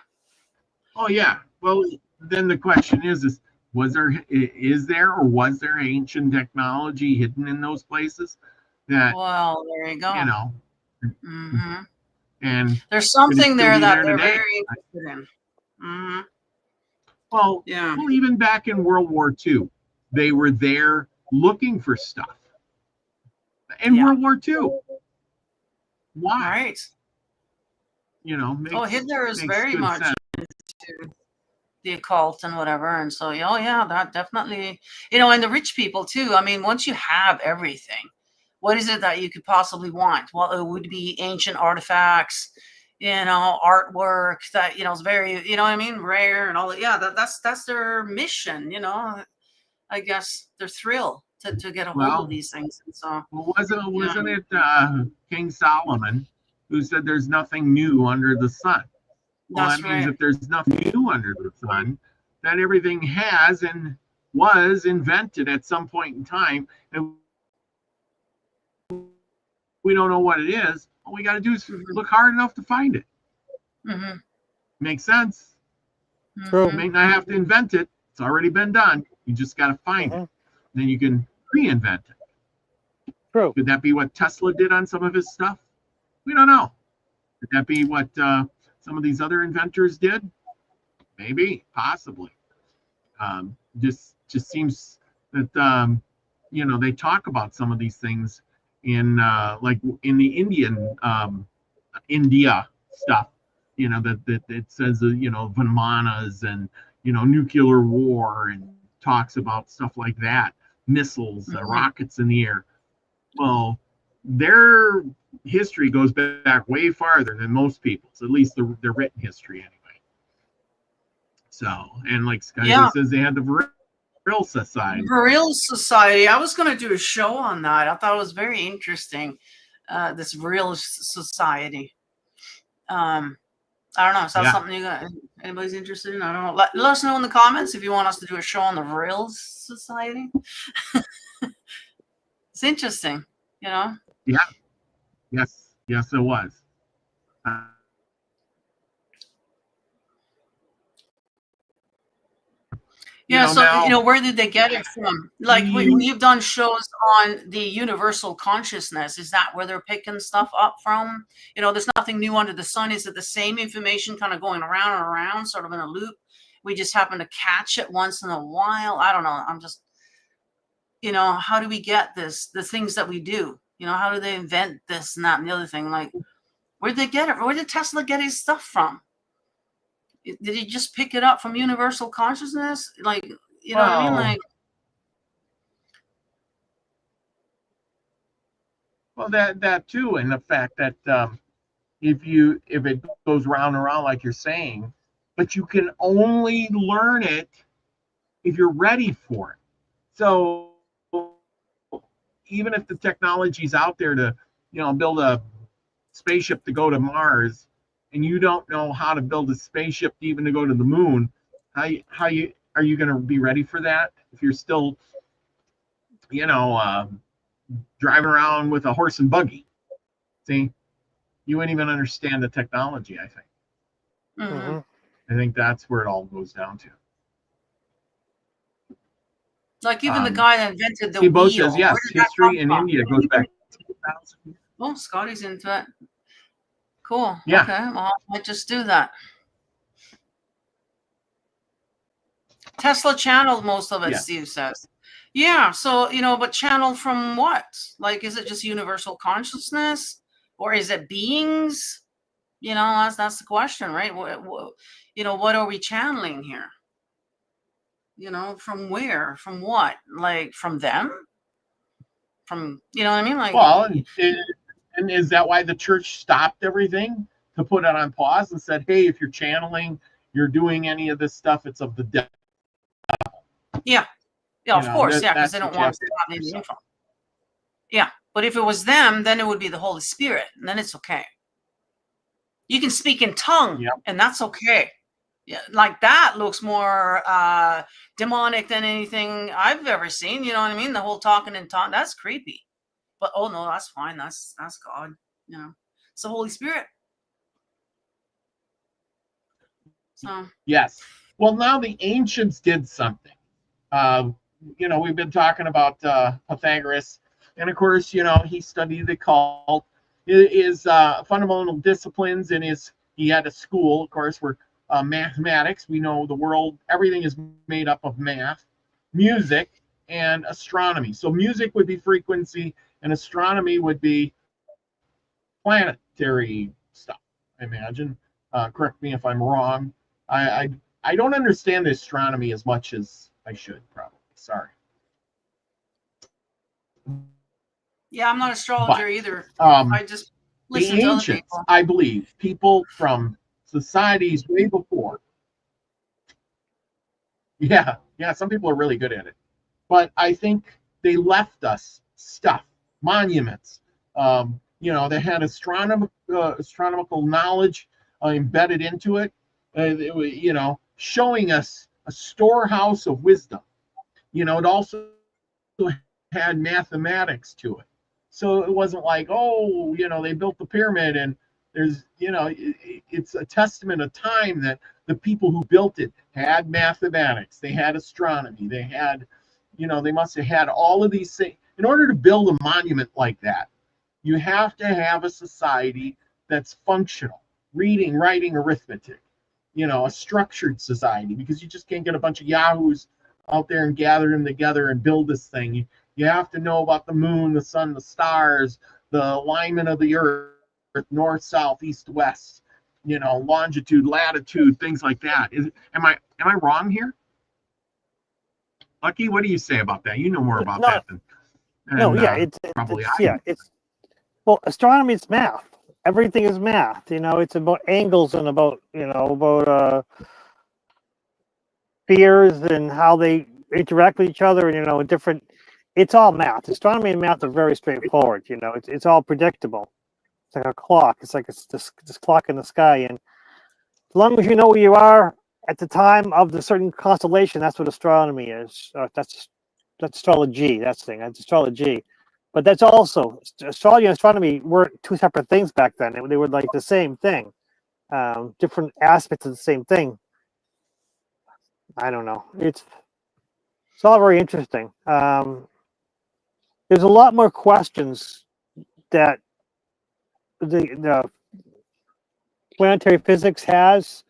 Oh yeah. Well, then the question is was there ancient technology hidden in those places? Well, there you go. Mm-hmm. And there's something there that they're very interested in. Mm-hmm. Well, even back in World War II, they were there looking for stuff. In World War II. Why? Right. Hitler is very much into the occult and whatever. And so, that definitely, and the rich people too. I mean, once you have everything, what is it that you could possibly want? Well, it would be ancient artifacts, artwork that, is very, rare and all that. Yeah, that's their mission, I guess their thrill to get a hold of these things. And so, wasn't it King Solomon who said there's nothing new under the sun? Well, that means if there's nothing new under the sun, then everything has and was invented at some point in time, and we don't know what it is. All we got to do is look hard enough to find it. Mm-hmm. Makes sense. True. You may not have to invent it. It's already been done. You just got to find it. Then you can reinvent it. True. Could that be what Tesla did on some of his stuff? We don't know. Could that be what some of these other inventors did? Maybe, possibly. Just seems that they talk about some of these things in like in the Indian India stuff. That it says Vimanas and nuclear war, and talks about stuff like that, missiles, rockets in the air. Well, their history goes back way farther than most people's, at least their written history anyway. So, and like Sky says, they had the Vril Society. Vril Society. I was going to do a show on that. I thought it was very interesting. This Vril Society. I don't know. Is that something anybody's interested in? I don't know. Let us know in the comments if you want us to do a show on the Vril Society. It's interesting, Yeah. Yes, it was. Where did they get it from? Like when you've done shows on the universal consciousness, is that where they're picking stuff up from? There's nothing new under the sun. Is it the same information kind of going around and around, sort of in a loop? We just happen to catch it once in a while. I don't know. I'm just, how do we get this? The things that we do, how do they invent this and that and the other thing? Like, where'd they get it? Where did Tesla get his stuff from? Did he just pick it up from universal consciousness? Like, what I mean? Like, well, that too, and the fact that if it goes round and round like you're saying, but you can only learn it if you're ready for it. So even if the technology's out there to build a spaceship to go to Mars, and you don't know how to build a spaceship even to go to the moon, how you are you going to be ready for that if you're still, driving around with a horse and buggy? See, you wouldn't even understand the technology. I think. Mhm. I think that's where it all goes down to. Like even the guy that invented the Steve Boat wheel. says, yes, where did that history come in from? India goes back 2,000. Oh, Scotty's into it. Cool. Yeah. Okay. Well, I might just do that. Tesla channeled most of it, Yeah. Steve says. Yeah. So, but channeled from what? Like, is it just universal consciousness, or is it beings? That's the question, right? What are we channeling here? From where? From what? Like from them? From, you know what I mean? Like, Well, and is that why the church stopped everything to put it on pause and said, hey, if you're channeling, you're doing any of this stuff, it's of the devil. yeah. Yeah, of course. Yeah, because that's they don't what you want have us to to have any yourself. info. Yeah. But if it was them, then it would be the Holy Spirit, and then it's okay. You can speak in tongue, Yep. and that's okay. Yeah, like that looks more demonic than anything I've ever seen. You know what I mean? The whole talking in tongue, that's creepy. But oh no, that's fine. That's God. It's the Holy Spirit. So Yes. Well, now the ancients did something. We've been talking about Pythagoras, and of course, he studied the occult. His fundamental disciplines in he had a school, of course, where mathematics. We know the world, everything is made up of math, music, and astronomy. So music would be frequency, and astronomy would be planetary stuff, I imagine. Correct me if I'm wrong. I don't understand the astronomy as much as I should, probably. Sorry. yeah, I'm not an astrologer But either. the I just listen to other ancients, people. I believe, people from societies way before. Yeah, some people are really good at it. But I think they left us stuff, monuments. They had astronomical knowledge embedded into it. Showing us a storehouse of wisdom. It also had mathematics to it. So it wasn't like, they built the pyramid and there's, it's a testament of time that the people who built it had mathematics, they had astronomy, they had, they must have had all of these things. In order to build a monument like that, you have to have a society that's functional, reading, writing, arithmetic, a structured society, because you just can't get a bunch of yahoos out there and gather them together and build this thing. You have to know about the moon, the sun, the stars, the alignment of the earth, north, south, east, west, longitude, latitude, things like that. Am I wrong here? Lucky, what do you say about that? You know more about that than probably I do. Well, astronomy is math. Everything is math. It's about angles and about spheres and how they interact with each other, and different. It's all math. Astronomy and math are very straightforward. It's all predictable. It's like a clock. It's like this clock in the sky, and as long as you know where you are at the time of the certain constellation, that's what astronomy is. That's astrology. That's the thing. That's astrology. But that's also astrology and astronomy weren't two separate things back then. They were like the same thing, different aspects of the same thing. I don't know. It's all very interesting. There's a lot more questions that the planetary physics has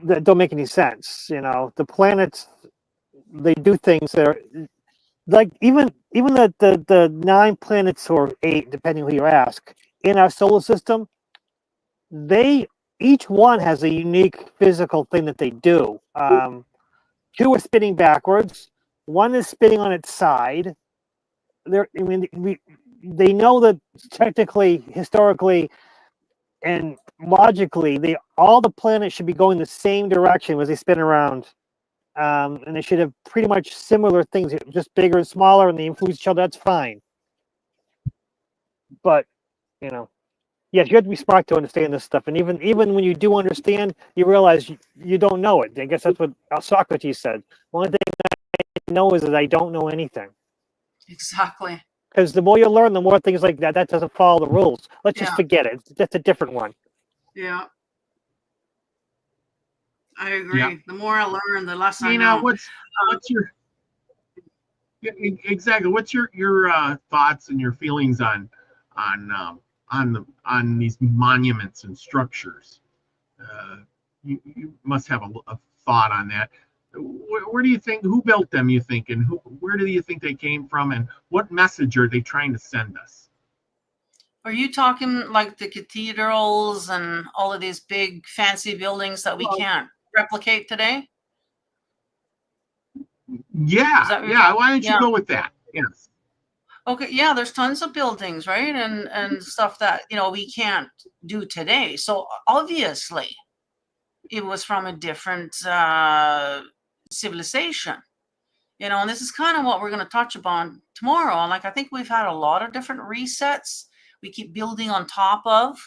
that don't make any sense. The planets, they do things that are like even the 9 planets or 8, depending who you ask, in our solar system, each one has a unique physical thing that they do. 2 are spinning backwards. 1 is spinning on its side. They know that technically, historically, and logically, all the planets should be going the same direction as they spin around. And they should have pretty much similar things, just bigger and smaller, and they influence each other. That's fine. But, Yes, you have to be smart to understand this stuff. And even when you do understand, you realize you don't know it. I guess that's what Socrates said. One thing I know is that I don't know anything. Exactly. Because the more you learn, the more things like that doesn't follow the rules. Let's just Yeah. forget it. That's a different one. Yeah. I agree. Yeah. The more I learn, the less I You know. know, what's your exactly? What's your thoughts and your feelings on these monuments and structures? You must have a thought on that. Where do you think, who built them? You think, and where do you think they came from, and what message are they trying to send us? Are you talking like the cathedrals and all of these big fancy buildings that we Well, can't replicate today? yeah, Is that what you're yeah. talking? Why don't you Yeah. go with that? Yes. Okay. Yeah. There's tons of buildings, right? And stuff that, we can't do today. So obviously it was from a different civilization, and this is kind of what we're going to touch upon tomorrow. And like, I think we've had a lot of different resets we keep building on top of.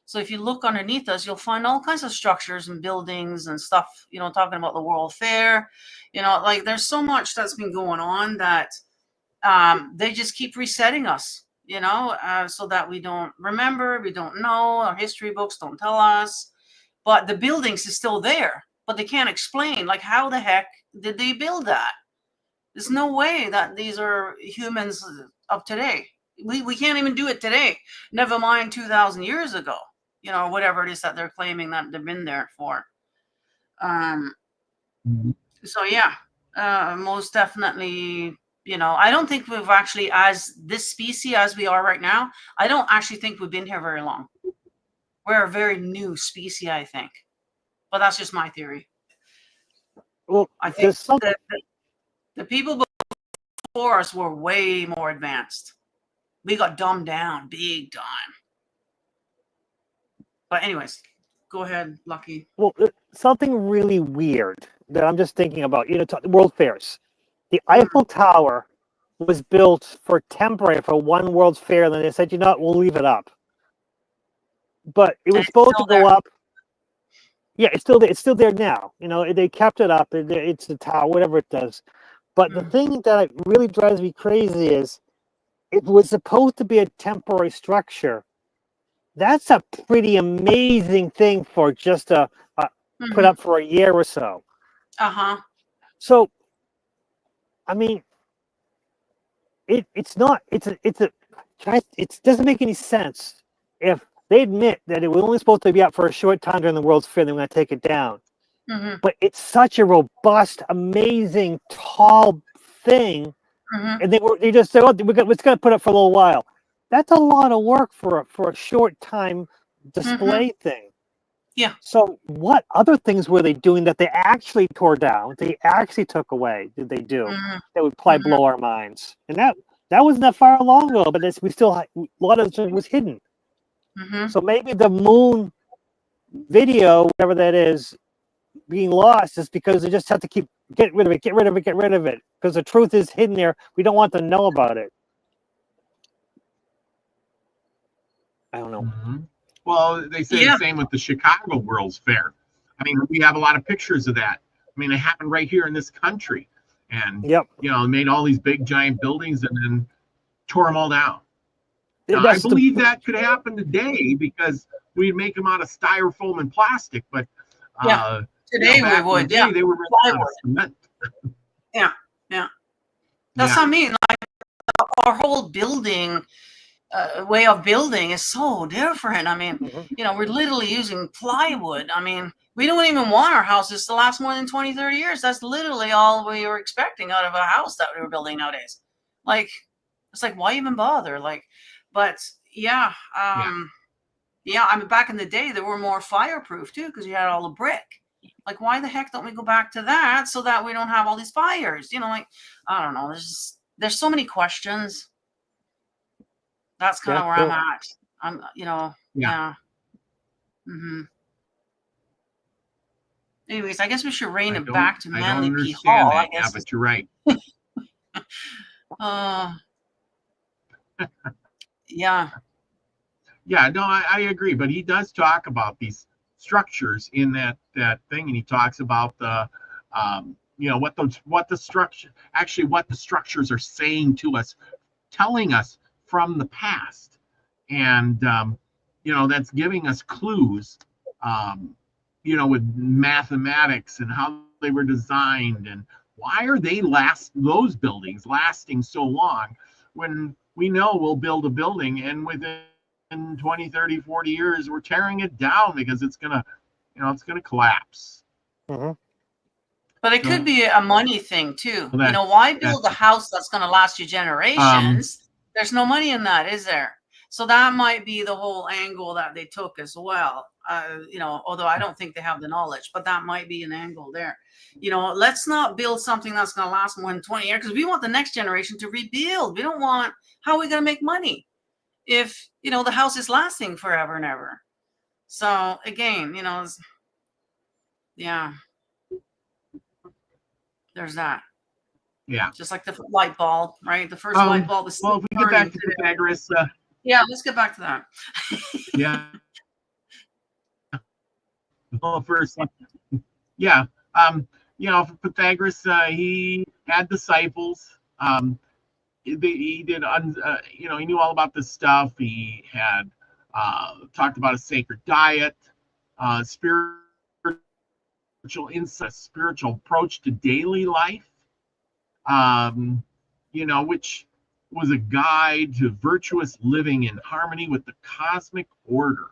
So if you look underneath us, you'll find all kinds of structures and buildings and stuff, talking about the World Fair. Like, there's so much that's been going on that they just keep resetting us, so that we don't remember, we don't know, our history books don't tell us. But the buildings is still there, but they can't explain, like, how the heck did they build that? There's no way that these are humans of today. We can't even do it today. Never mind 2,000 years ago, whatever it is that they're claiming that they've been there for. So yeah, most definitely. I don't think we've actually, as this species as we are right now, I don't actually think we've been here very long. We're a very new species, I think. But that's just my theory. Well, I think there's something. the people before us were way more advanced. We got dumbed down big time. But anyways, go ahead, Lucky. Well, something really weird that I'm just thinking about. World fairs. The Eiffel Tower was built for temporary for one World's Fair, and then they said, we'll leave it up. But it was supposed to go up. Yeah, it's still there. It's still there now. They kept it up. It's the tower, whatever it does. But the thing that really drives me crazy is it was supposed to be a temporary structure. That's a pretty amazing thing for just put up for a year or so. So, I mean, it doesn't make any sense if they admit that it was only supposed to be up for a short time during the World's Fair. They're going to take it down. But it's such a robust, amazing, tall thing, and they just said, "Oh, we're going to put it for a little while." That's a lot of work for a short time display thing. Yeah. So what other things were they doing that they actually tore down? They actually took away? Did they do that would probably blow our minds? And that wasn't that far along ago, but we still a lot of it was hidden. So maybe the moon video, whatever that is, being lost is because they just have to get rid of it, because the truth is hidden there. We don't want them to know about it. I don't know. Well, they say the same with the Chicago World's Fair. I mean, we have a lot of pictures of that. I mean, it happened right here in this country, and made all these big giant buildings and then tore them all down. Now, I believe that could happen today because we'd make them out of styrofoam and plastic, but today we would. They were made out of cement. Yeah. That's what I mean. Like, our whole building way of building is so different. I mean, we're literally using plywood. I mean, we don't even want our houses to last more than 20, 30 years. That's literally all we were expecting out of a house that we were building nowadays. Like, it's like, why even bother? Like, but I mean, back in the day, they were more fireproof too, because you had all the brick. Like, why the heck don't we go back to that so that we don't have all these fires? Like, I don't know. There's so many questions. That's kind of where I'm at. I'm, Anyways, I guess we should rein it back to Manly P. Hall. I guess. Yeah, but you're right. Yeah. Yeah, no, I agree. But he does talk about these structures in that thing, and he talks about the what the structure actually what the structures are saying to us, telling us from the past, and that's giving us clues, with mathematics and how they were designed, and why are those buildings lasting so long when we know we'll build a building and within 20, 30, 40 years we're tearing it down because it's gonna collapse. Mm-hmm. But it could be a money thing too. Why build a house that's going to last you generations? There's no money in that, is there? So that might be the whole angle that they took as well. Although I don't think they have the knowledge, but that might be an angle there. Let's not build something that's going to last more than 20 years, because we want the next generation to rebuild. We don't want, how are we going to make money if, the house is lasting forever and ever? So again, yeah. There's that. Yeah. Just like the light bulb, right? The first light bulb is. Well, if we get back to Pythagoras. Yeah, let's get back to that. Yeah. Well, first, yeah. For Pythagoras, he had disciples. He did, he knew all about this stuff. He had talked about a sacred diet, spiritual insight, spiritual approach to daily life, which was a guide to virtuous living in harmony with the cosmic order.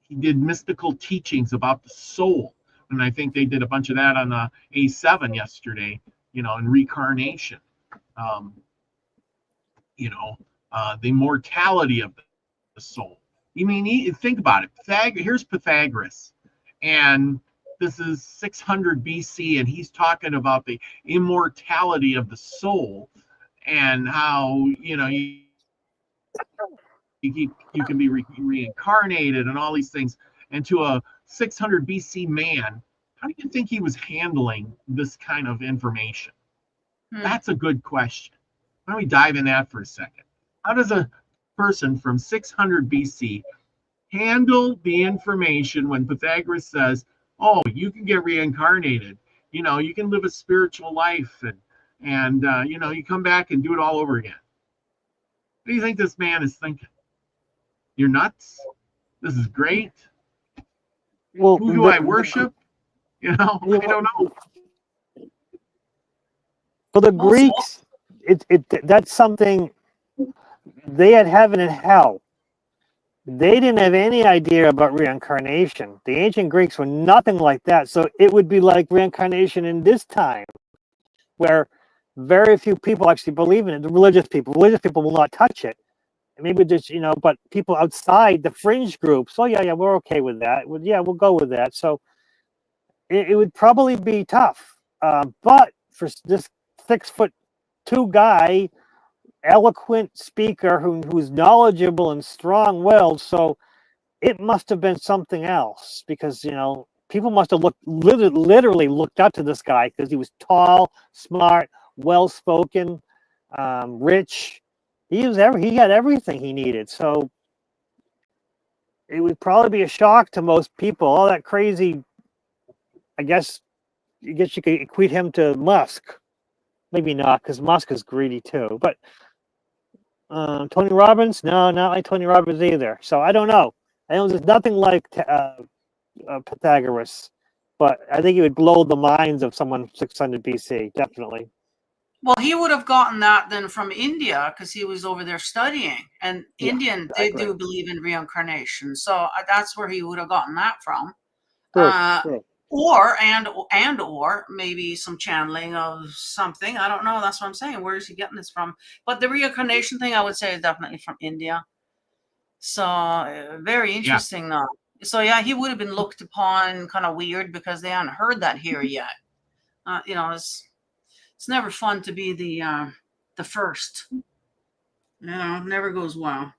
He did mystical teachings about the soul, and I think they did a bunch of that on the A7 yesterday, in reincarnation. The mortality of the soul. Think about it. Here's Pythagoras, and this is 600 BC, and he's talking about the immortality of the soul and how you can be reincarnated and all these things. And to a 600 BC man, how do you think he was handling this kind of information? That's a good question. Why don't we dive in that for a second? How does a person from 600 BC handle the information when Pythagoras says, oh, you can get reincarnated, you can live a spiritual life, and you come back and do it all over again? What do you think this man is thinking? You're nuts. This is great. Well, who do I worship? I don't know. For the Greeks, that's something. They had heaven and hell. They didn't have any idea about reincarnation. The ancient Greeks were nothing like that. So it would be like reincarnation in this time, where very few people actually believe in it. The religious people will not touch it. And maybe just, but people outside the fringe groups, oh yeah, we're okay with that. Yeah, we'll go with that. So it would probably be tough. But for this 6'2" guy, eloquent speaker who's knowledgeable and strong-willed, so it must have been something else, because people must have literally looked up to this guy, because he was tall, smart, well-spoken, rich. He had everything he needed. So it would probably be a shock to most people. All that crazy. I guess you could equate him to Musk. Maybe not, because Musk is greedy too. But Tony Robbins? No, not like Tony Robbins either. So I don't know. I know there's nothing like Pythagoras, but I think he would blow the minds of someone 600 BC, definitely. Well, he would have gotten that then from India, because he was over there studying. And Indian, they do believe in reincarnation. So that's where he would have gotten that from. True. Or maybe some channeling of something. I don't know. That's what I'm saying. Where is he getting this from? But the reincarnation thing, I would say, is definitely from India. So very interesting, though. So yeah, he would have been looked upon kind of weird, because they hadn't heard that here yet. It's never fun to be the first. It never goes well.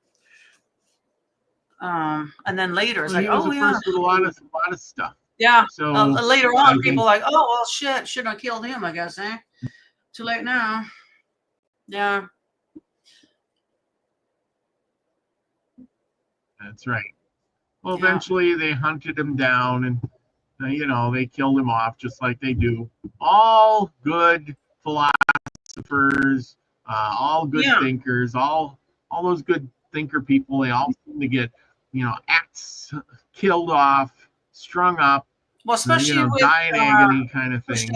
And then later it's like, oh yeah, first with a lot of stuff. Yeah. So later on, people are like, oh well, shit, shouldn't have killed him, I guess, eh? Too late now. Yeah. That's right. Well, Yeah. eventually they hunted him down and, they killed him off just like they do. All good philosophers, all good Yeah. thinkers, all those good thinker people, they all seem to get, axe killed off, strung up, Well, especially with die in agony kind of thing.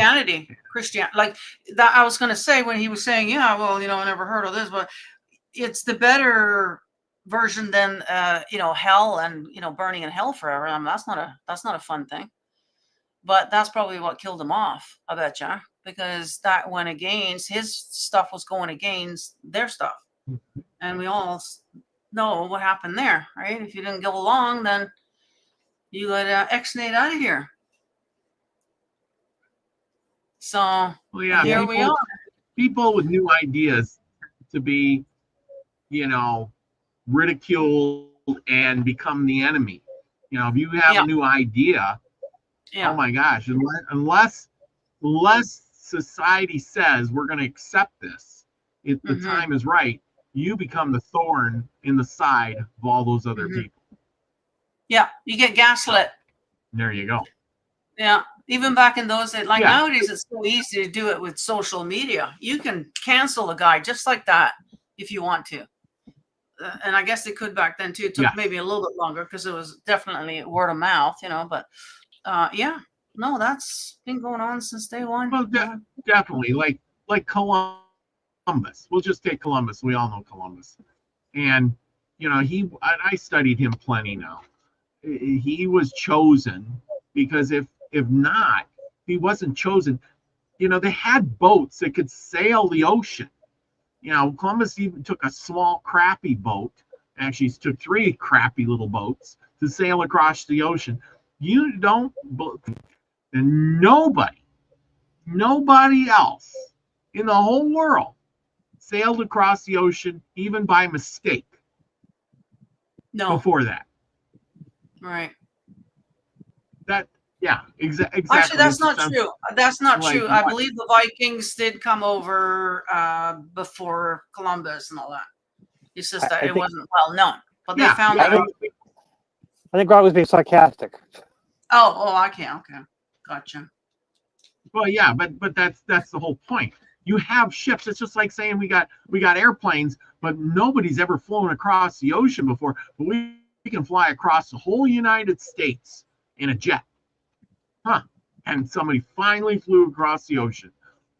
Like that. I was going to say when he was saying, yeah, well, I never heard of this, but it's the better version than hell and burning in hell forever. I mean, that's not a fun thing. But that's probably what killed him off, I bet you, because that went against his stuff was going against their stuff, and we all know what happened there, right? If you didn't go along, then you got exnate out of here. So Well, yeah, here we are. People with new ideas to be, ridiculed and become the enemy. If you have a new idea, oh my gosh, unless society says we're going to accept this, if the time is right, you become the thorn in the side of all those other people. Yeah, you get gaslit. There you go. Yeah, even back in those days, like nowadays, it's so easy to do it with social media. You can cancel a guy just like that if you want to. And I guess they could back then too. It took maybe a little bit longer because it was definitely word of mouth, but no, that's been going on since day one. Well, definitely, like Columbus. We'll just take Columbus. We all know Columbus, and I studied him plenty now. He was chosen because if not, he wasn't chosen. They had boats that could sail the ocean. Columbus even took a small, crappy boat. Actually, he took 3 crappy little boats to sail across the ocean. You don't, and nobody else in the whole world sailed across the ocean, even by mistake. No. Before that. Right. Exactly. Actually, that's not true. That's not true. I believe the Vikings did come over before Columbus and all that. It's just that it wasn't well known. But they found that. I think Rob was being sarcastic. Oh, okay. Gotcha. Well, yeah, but that's the whole point. You have ships. It's just like saying we got airplanes, but nobody's ever flown across the ocean before. But we can fly across the whole United States in a jet. And somebody finally flew across the ocean.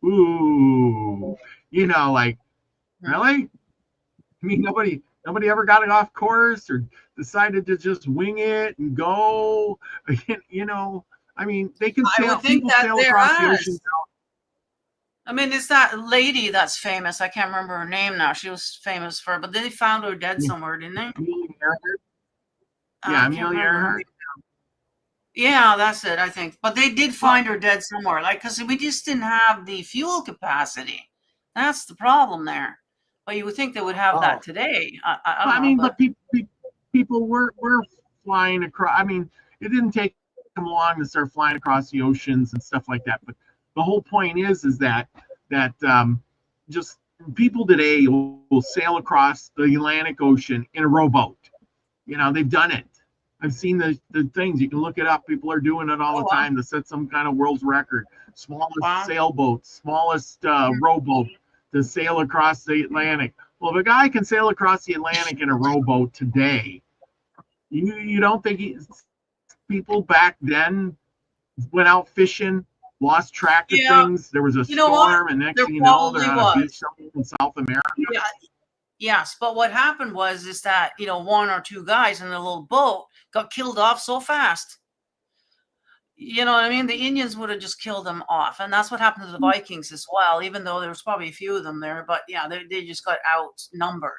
Ooh, like, really? I mean, nobody ever got it off course or decided to just wing it and go. I mean, they can sail. People sail across the ocean. I mean, it's that lady that's famous. I can't remember her name now. She was famous but they found her dead somewhere, didn't they? Amelia Earhart. Yeah, that's it, I think. But they did find her dead somewhere, because we just didn't have the fuel capacity. That's the problem there. But you would think they would have that today. I don't know, but people were flying across. I mean, it didn't take them long to start flying across the oceans and stuff like that. But the whole point is that just people today will sail across the Atlantic Ocean in a rowboat. They've done it. I've seen the things. You can look it up. People are doing it all the time to set some kind of world's record. Smallest sailboat, smallest rowboat to sail across the Atlantic. Well, if a guy can sail across the Atlantic in a rowboat today, you don't think people back then went out fishing, lost track of things? There was a storm, and next thing you know, they're on a beach somewhere in South America. Yeah. Yes, but what happened was that 1 or 2 guys in a little boat got killed off so fast. You know what I mean? The Indians would have just killed them off, and that's what happened to the Vikings as well. Even though there was probably a few of them there, but they just got outnumbered.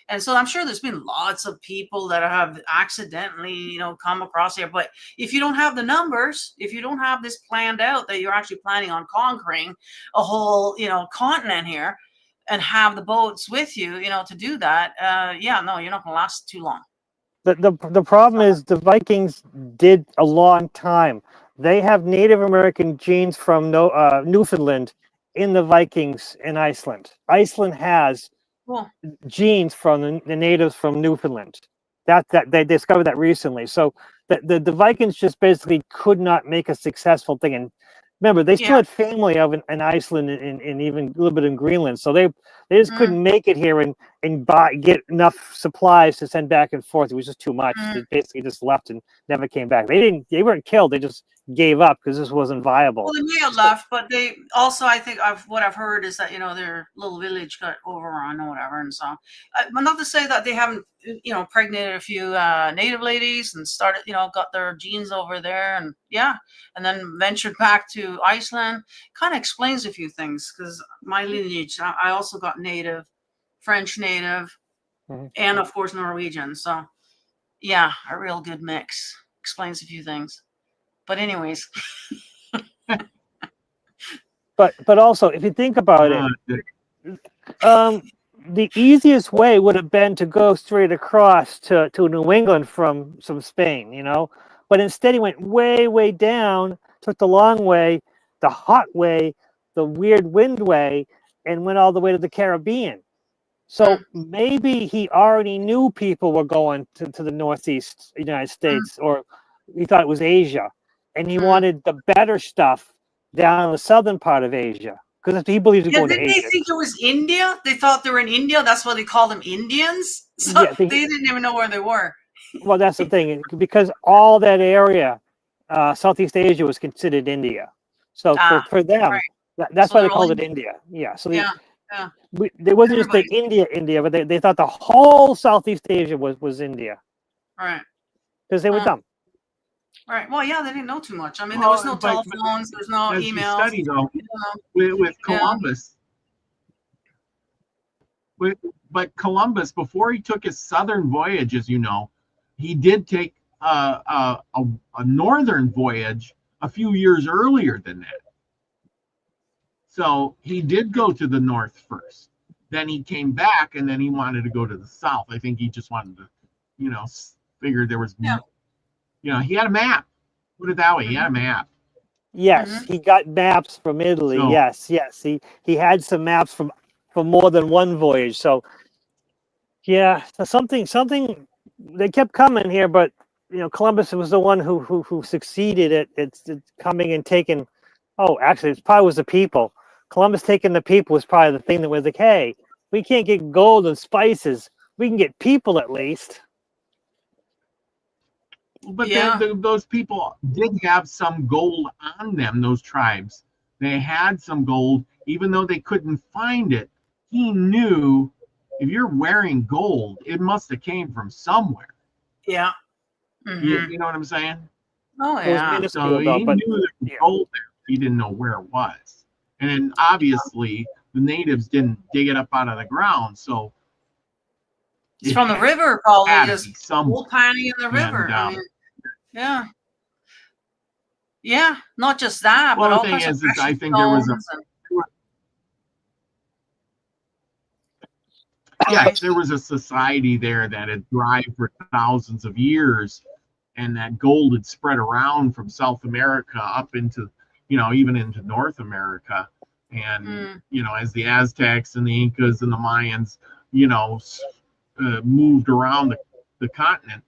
And so I'm sure there's been lots of people that have accidentally come across here. But if you don't have the numbers, if you don't have this planned out that you're actually planning on conquering a whole continent here, and have the boats with you, to do that, you're not going to last too long. The problem is the Vikings did a long time. They have Native American genes from Newfoundland in the Vikings in Iceland. Iceland has Cool. genes from the natives from Newfoundland. That they discovered that recently. So the Vikings just basically could not make a successful thing. And remember, they still Yeah. had family of in Iceland and even a little bit in Greenland. So they just couldn't make it here and get enough supplies to send back and forth. It was just too much. They basically just left and never came back. They weren't killed. They just gave up because this wasn't viable. Well, they may have left, but they also, I think, what I've heard is that their little village got overrun or whatever, and so. But not to say that they haven't, impregnated a few native ladies and started, got their genes over there, and and then ventured back to Iceland. Kind of explains a few things because my lineage, I also got native, French native, and of course Norwegian. So, a real good mix. Explains a few things. But anyways. But also, if you think about it, the easiest way would have been to go straight across to New England from Spain, But instead, he went way down, took the long way, the hot way, the weird wind way, and went all the way to the Caribbean. So maybe he already knew people were going to the Northeast United States, or he thought it was Asia. And he wanted the better stuff down in the southern part of Asia, because he believes he's going to Asia. Didn't they think it was India? They thought they were in India. That's why they called them Indians. So they didn't even know where they were. Well, that's the thing, because all that area, Southeast Asia, was considered India. So for them, that's why they called it India. Yeah. So there wasn't just the India, but they thought the whole Southeast Asia was India. Right. Because they were dumb. Right. Well, they didn't know too much. I mean, there was no telephones, there's no emails. Study, though, with Columbus. But Columbus, before he took his southern voyage, as you know, he did take a northern voyage a few years earlier than that. So he did go to the north first. Then he came back, and then he wanted to go to the south. I think he just wanted to, figured there was, he had a map. Put it that way, he had a map. Yes, he got maps from Italy. So, yes, he had some maps from more than one voyage. So, so something they kept coming here, but Columbus was the one who succeeded at coming and taking. Oh, actually, it probably was the people. Columbus taking the people was probably the thing that was like, hey, we can't get gold and spices. We can get people at least. But those people did have some gold on them, those tribes. They had some gold, even though they couldn't find it. He knew if you're wearing gold, it must have came from somewhere. Yeah. You know what I'm saying? Oh, yeah. So he knew there was gold there. He didn't know where it was. And then obviously the natives didn't dig it up out of the ground. So it's from the river, probably just gold panning in the river. And, not just that, but all kinds of I think there was there was a society there that had thrived for thousands of years, and that gold had spread around from South America up into, even into North America. And, as the Aztecs and the Incas and the Mayans, moved around the continent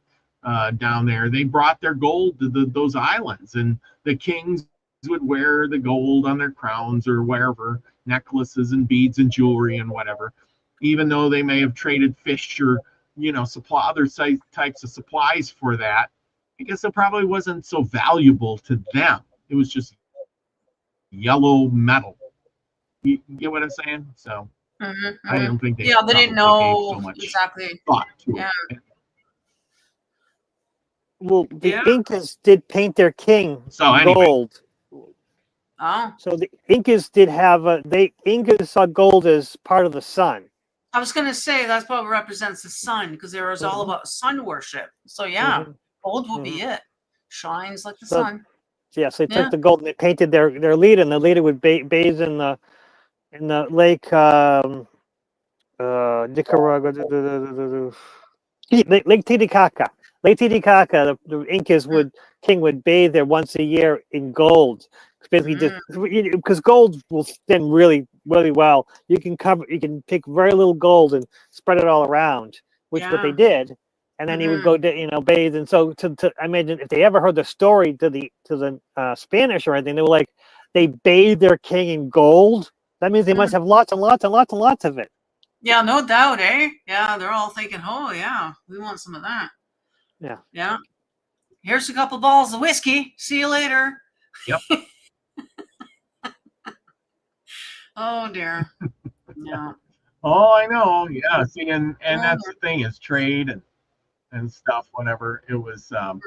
down there, they brought their gold to those islands, and the kings would wear the gold on their crowns or wherever, necklaces and beads and jewelry and whatever, even though they may have traded fish or other types of supplies for that. I guess it probably wasn't so valuable to them. It was just yellow metal. You get what I'm saying? So I don't think they didn't know so much exactly thought to it. Well, the Incas did paint their king gold. Oh. So the Incas did have Incas saw gold as part of the sun. I was going to say that's what represents the sun, because there was all about sun worship. So gold would be it. Shines like the sun. Yeah, so they took the gold and they painted their leader, and the leader would bathe in the lake Nicaragua, Lake Titicaca. Lake Titicaca, the Incas king would bathe there once a year in gold. Basically, just because gold will thin really, really well. You can pick very little gold and spread it all around, which is what they did. And then he would go, bathe. And so, I imagine if they ever heard the story to the Spanish or anything, they were like, they bathed their king in gold. That means they must have lots and lots and lots and lots of it. Yeah, no doubt, eh? Yeah, they're all thinking, oh yeah, we want some of that. Yeah. Yeah. Here's a couple bottles of whiskey. See you later. Yep. Oh dear. Yeah. Oh, I know. Yeah. See, and that's the thing is trade and stuff. Whatever it was. But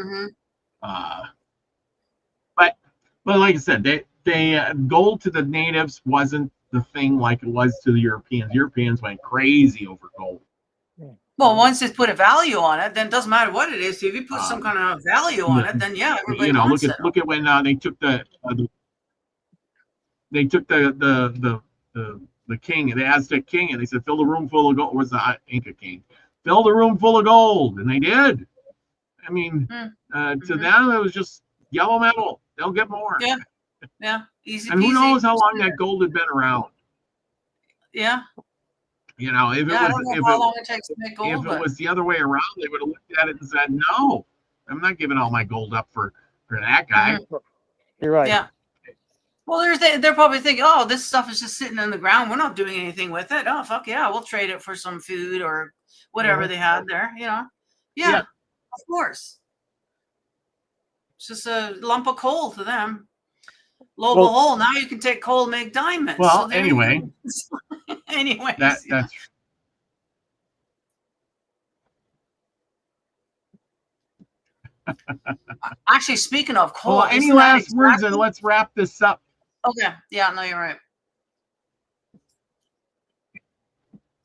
like I said, they gold to the natives wasn't the thing like it was to the Europeans. Europeans went crazy over gold. Well, once they put a value on it, then it doesn't matter what it is. If you put some kind of value on it, then yeah, everybody wants it. Look at when they took the king, the Aztec king, and they said fill the room full of gold. Was the Inca king? Fill the room full of gold, and they did. I mean, to them it was just yellow metal. They'll get more. Yeah, yeah, easy. And who knows how long that gold had been around? Yeah. You know, if it was the other way around, they would have looked at it and said, "No, I'm not giving all my gold up for that guy." You're right. Yeah. Well, they're probably thinking, "Oh, this stuff is just sitting in the ground. We're not doing anything with it. Oh, fuck yeah, we'll trade it for some food or whatever they had there." You know? Yeah, of course. It's just a lump of coal to them. Lobe hole. Now you can take coal and make diamonds. Well, so anyway. Anyways, that's actually, speaking of coal, well, any last words, and let's wrap this up. Okay. Yeah, no, you're right.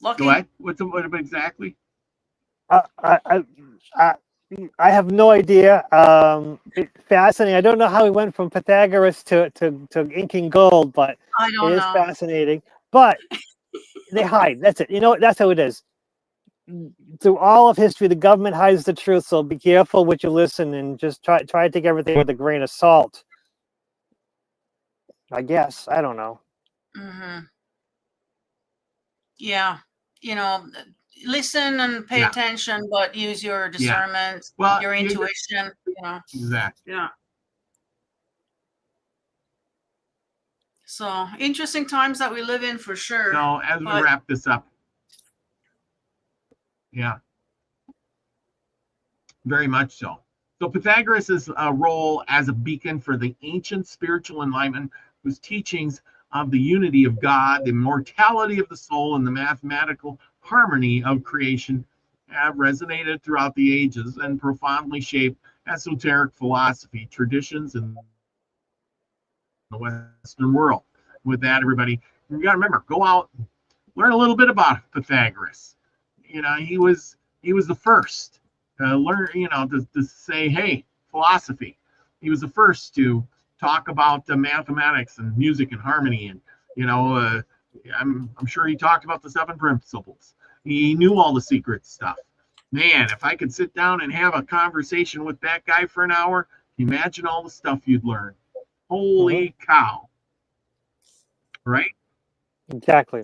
Lucky. Go ahead. What exactly? I have no idea. It's fascinating. I don't know how we went from Pythagoras to inking gold, but it is fascinating. But they hide. That's it. You know, that's how it is. Through all of history, the government hides the truth. So be careful what you listen, and just try to take everything with a grain of salt. I guess. I don't know. Yeah. You know, listen and pay attention, but use your discernment, your intuition. You know. Exactly. Yeah. So interesting times that we live in, for sure. So as we wrap this up, very much so. So Pythagoras' role as a beacon for the ancient spiritual enlightenment, whose teachings of the unity of God, the immortality of the soul, and the mathematical harmony of creation have resonated throughout the ages and profoundly shaped esoteric philosophy, traditions, and the Western world. With that, everybody, you got to remember, go out, learn a little bit about Pythagoras. You know, he was the first to learn. You know, to say, hey, philosophy. He was the first to talk about mathematics and music and harmony, and you know, I'm sure he talked about the 7 principles. He knew all the secret stuff. Man, if I could sit down and have a conversation with that guy for an hour, imagine all the stuff you'd learn. Holy cow. Right? Exactly.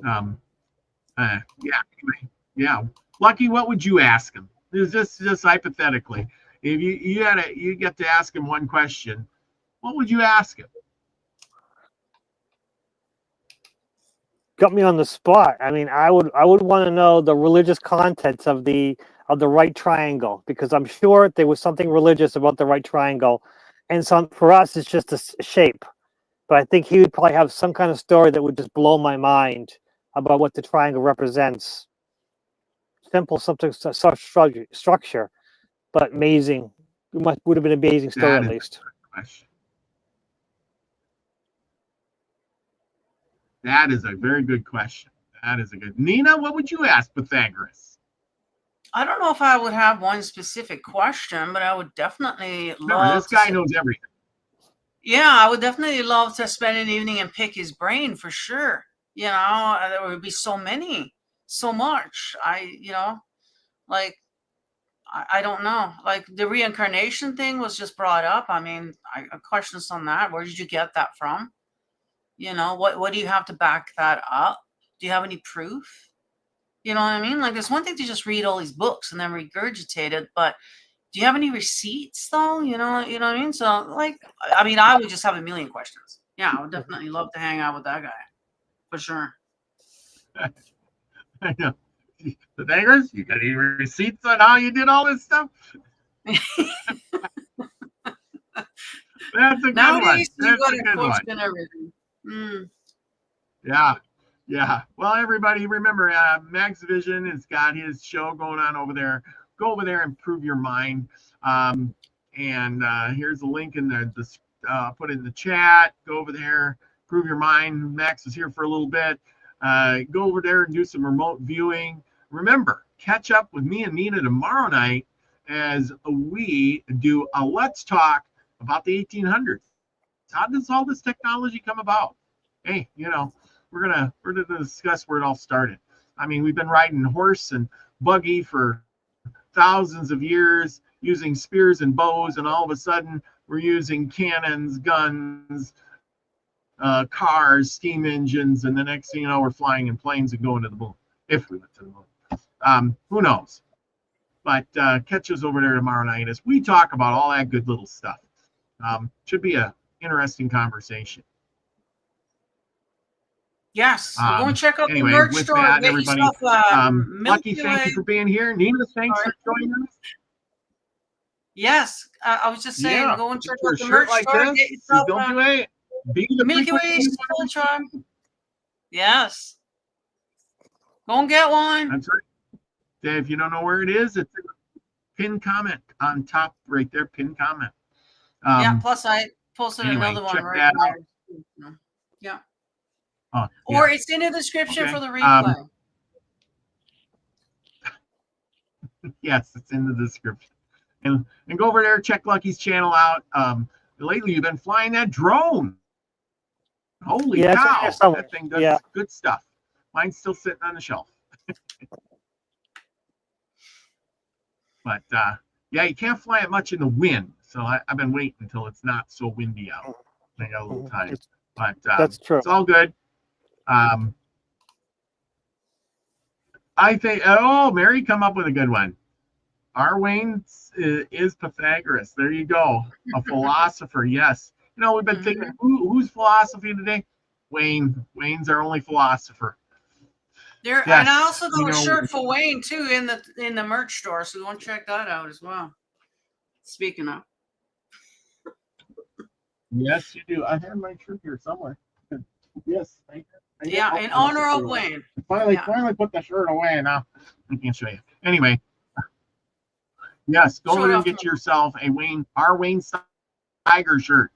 Yeah. Lucky, what would you ask him? Just hypothetically, if you get to ask him one question, what would you ask him? Got me on the spot. I mean, I would want to know the religious contents of the right triangle, because I'm sure there was something religious about the right triangle, and for us it's just a shape. But I think he would probably have some kind of story that would just blow my mind about what the triangle represents. Simple, something structure, but amazing. Would have been an amazing story, at least. That is a very good question. That is a good. Nina, what would you ask Pythagoras? I don't know if I would have one specific question, but I would definitely love. This guy knows everything. Yeah, I would definitely love to spend an evening and pick his brain, for sure. You know, there would be so much. I don't know. Like the reincarnation thing was just brought up. I mean, I questions on that. Where did you get that from? You know, what do you have to back that up? Do you have any proof? You know what I mean? Like, there's one thing to just read all these books and then regurgitate it, but do you have any receipts though? You know what I mean? So, like, I mean, I would just have a million questions. Yeah, I would definitely love to hang out with that guy for sure. I know. Pythagoras, you got any receipts on how you did all this stuff? That's a good Nowadays, one. you That's a got to good one. question everything. Mm. Yeah. Yeah. Well, everybody, remember, Max Vision has got his show going on over there. Go over there and improve your mind. And here's a link in there. Put it in the chat. Go over there, improve your mind. Max is here for a little bit. Go over there and do some remote viewing. Remember, catch up with me and Nina tomorrow night as we do a Let's Talk about the 1800s. How does all this technology come about? Hey, you know, we're gonna discuss where it all started. I mean, we've been riding horse and buggy for thousands of years, using spears and bows, and all of a sudden we're using cannons, guns, cars, steam engines, and the next thing you know, we're flying in planes and going to the moon. If we went to the moon, who knows? But catch us over there tomorrow night as we talk about all that good little stuff. Should be a interesting conversation. Yes, go and check out Anyway, the merch with store. that, Get everybody, yourself, Lucky, thank you for being here. Nina, thanks for joining us. Yes, I was just saying, go and check for out a the shirt merch like store. this, Get yourself don't do it. Be the Milky Way frequency you Soul want to Tribe. Yes, go and get one. That's right. If you don't know where it is, it's in the pinned comment on top right there. Pinned comment. Yeah. Plus, I posted anyway, another one check right that there. Yeah. Oh, Or yeah. it's in the description Okay. for the replay. Yes, it's in the description. And go over there, check Lucky's channel out. Lately, you've been flying that drone. Holy cow! That thing does good stuff. Mine's still sitting on the shelf. But yeah, you can't fly it much in the wind. So I've been waiting until it's not so windy out. I got a little time. But that's true. It's all good. I think, oh, Mary come up with a good one. Our Wayne is Pythagoras. There you go. A philosopher, yes. You know, we've been thinking, who's philosophy today? Wayne. Wayne's our only philosopher. There, yes. And I also got a shirt for Wayne too in the merch store, so go and check that out as well. Speaking of. Yes, you do. I have my shirt here somewhere. Yes. Yeah, in honor of Wayne. Finally put the shirt away now. I can't show you. Anyway. Yes, go over and get yourself a our Wayne Tiger shirt.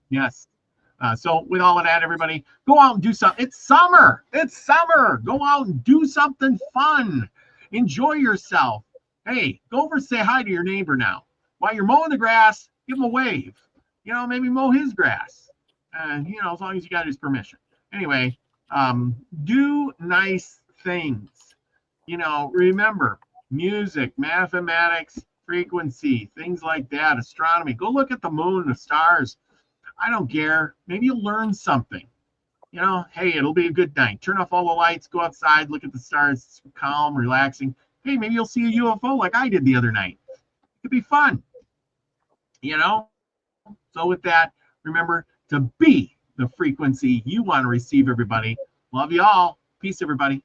Yes. So with all of that, everybody, go out and do something. It's summer. It's summer. Go out and do something fun. Enjoy yourself. Hey, go over and say hi to your neighbor now. While you're mowing the grass, give him a wave. You know, maybe mow his grass. You know, as long as you got his permission. Anyway, do nice things. You know, remember, music, mathematics, frequency, things like that, astronomy. Go look at the moon, the stars. I don't care. Maybe you'll learn something. You know, hey, it'll be a good night. Turn off all the lights, go outside, look at the stars, it's calm, relaxing. Hey, maybe you'll see a UFO like I did the other night. It could be fun. You know? So with that, remember to be the frequency you want to receive, everybody. Love you all. Peace, everybody.